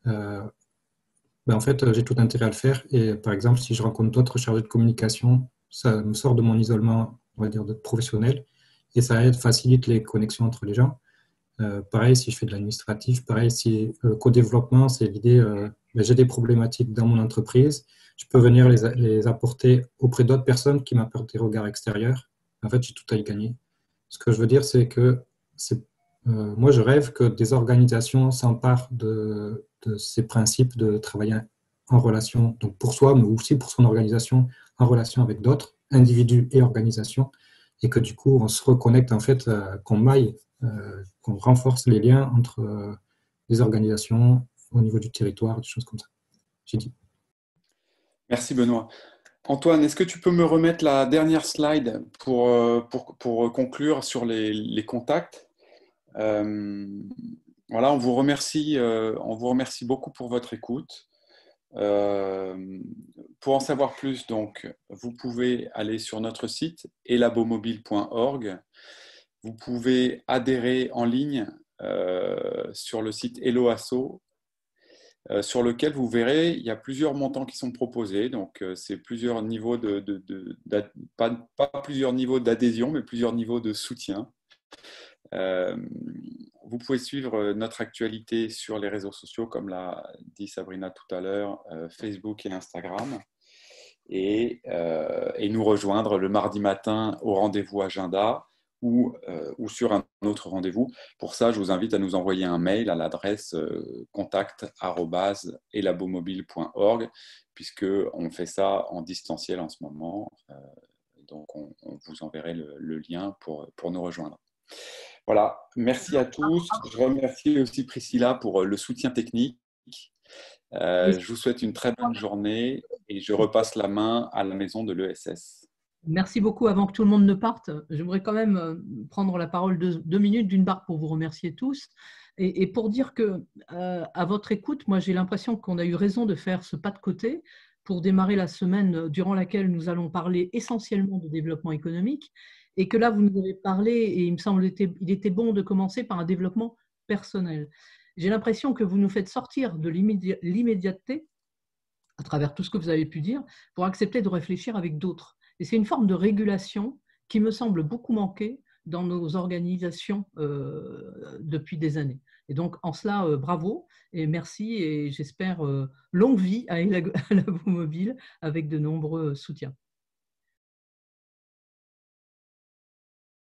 Ben en fait, j'ai tout intérêt à le faire. Et par exemple, si je rencontre d'autres chargés de communication, ça me sort de mon isolement, on va dire, de professionnel, et ça aide, facilite les connexions entre les gens. Pareil, si je fais de l'administratif, pareil, si le co-développement, c'est l'idée, ben, j'ai des problématiques dans mon entreprise, je peux venir les apporter auprès d'autres personnes qui m'apportent des regards extérieurs. En fait, j'ai tout à y gagner. Ce que je veux dire, c'est que moi, je rêve que des organisations s'emparent de ces principes de travailler en relation, donc pour soi, mais aussi pour son organisation, en relation avec d'autres, individus et organisations, et que du coup, on se reconnecte, en fait, qu'on maille, qu'on renforce les liens entre les organisations au niveau du territoire, des choses comme ça. J'ai dit. Merci Benoît. Antoine, est-ce que tu peux me remettre la dernière slide pour conclure sur les contacts? Voilà, on vous remercie beaucoup pour votre écoute. Pour en savoir plus, donc, vous pouvez aller sur notre site elabomobile.org. Vous pouvez adhérer en ligne sur le site Helloasso, sur lequel vous verrez, il y a plusieurs montants qui sont proposés. Donc, c'est plusieurs niveaux pas plusieurs niveaux d'adhésion, mais plusieurs niveaux de soutien. Vous pouvez suivre notre actualité sur les réseaux sociaux, comme l'a dit Sabrina tout à l'heure, Facebook et Instagram, et nous rejoindre le mardi matin au rendez-vous agenda ou sur un autre rendez-vous. Pour ça, je vous invite à nous envoyer un mail à l'adresse contact@elabomobile.org, puisqu'on fait ça en distanciel en ce moment. Donc, on vous enverrait le lien pour nous rejoindre. Voilà, merci à tous. Je remercie aussi Priscilla pour le soutien technique. Je vous souhaite une très bonne journée et je repasse la main à la maison de l'ESS. Merci beaucoup. Avant que tout le monde ne parte, j'aimerais quand même prendre la parole 2 minutes d'une part pour vous remercier tous et pour dire que à votre écoute, moi j'ai l'impression qu'on a eu raison de faire ce pas de côté pour démarrer la semaine durant laquelle nous allons parler essentiellement de développement économique et que là vous nous avez parlé et il me semble qu'il était bon de commencer par un développement personnel. J'ai l'impression que vous nous faites sortir de l'immédiateté à travers tout ce que vous avez pu dire pour accepter de réfléchir avec d'autres. Et c'est une forme de régulation qui me semble beaucoup manquer dans nos organisations depuis des années. Et donc, en cela, bravo et merci et j'espère longue vie à Elabomobile avec de nombreux soutiens.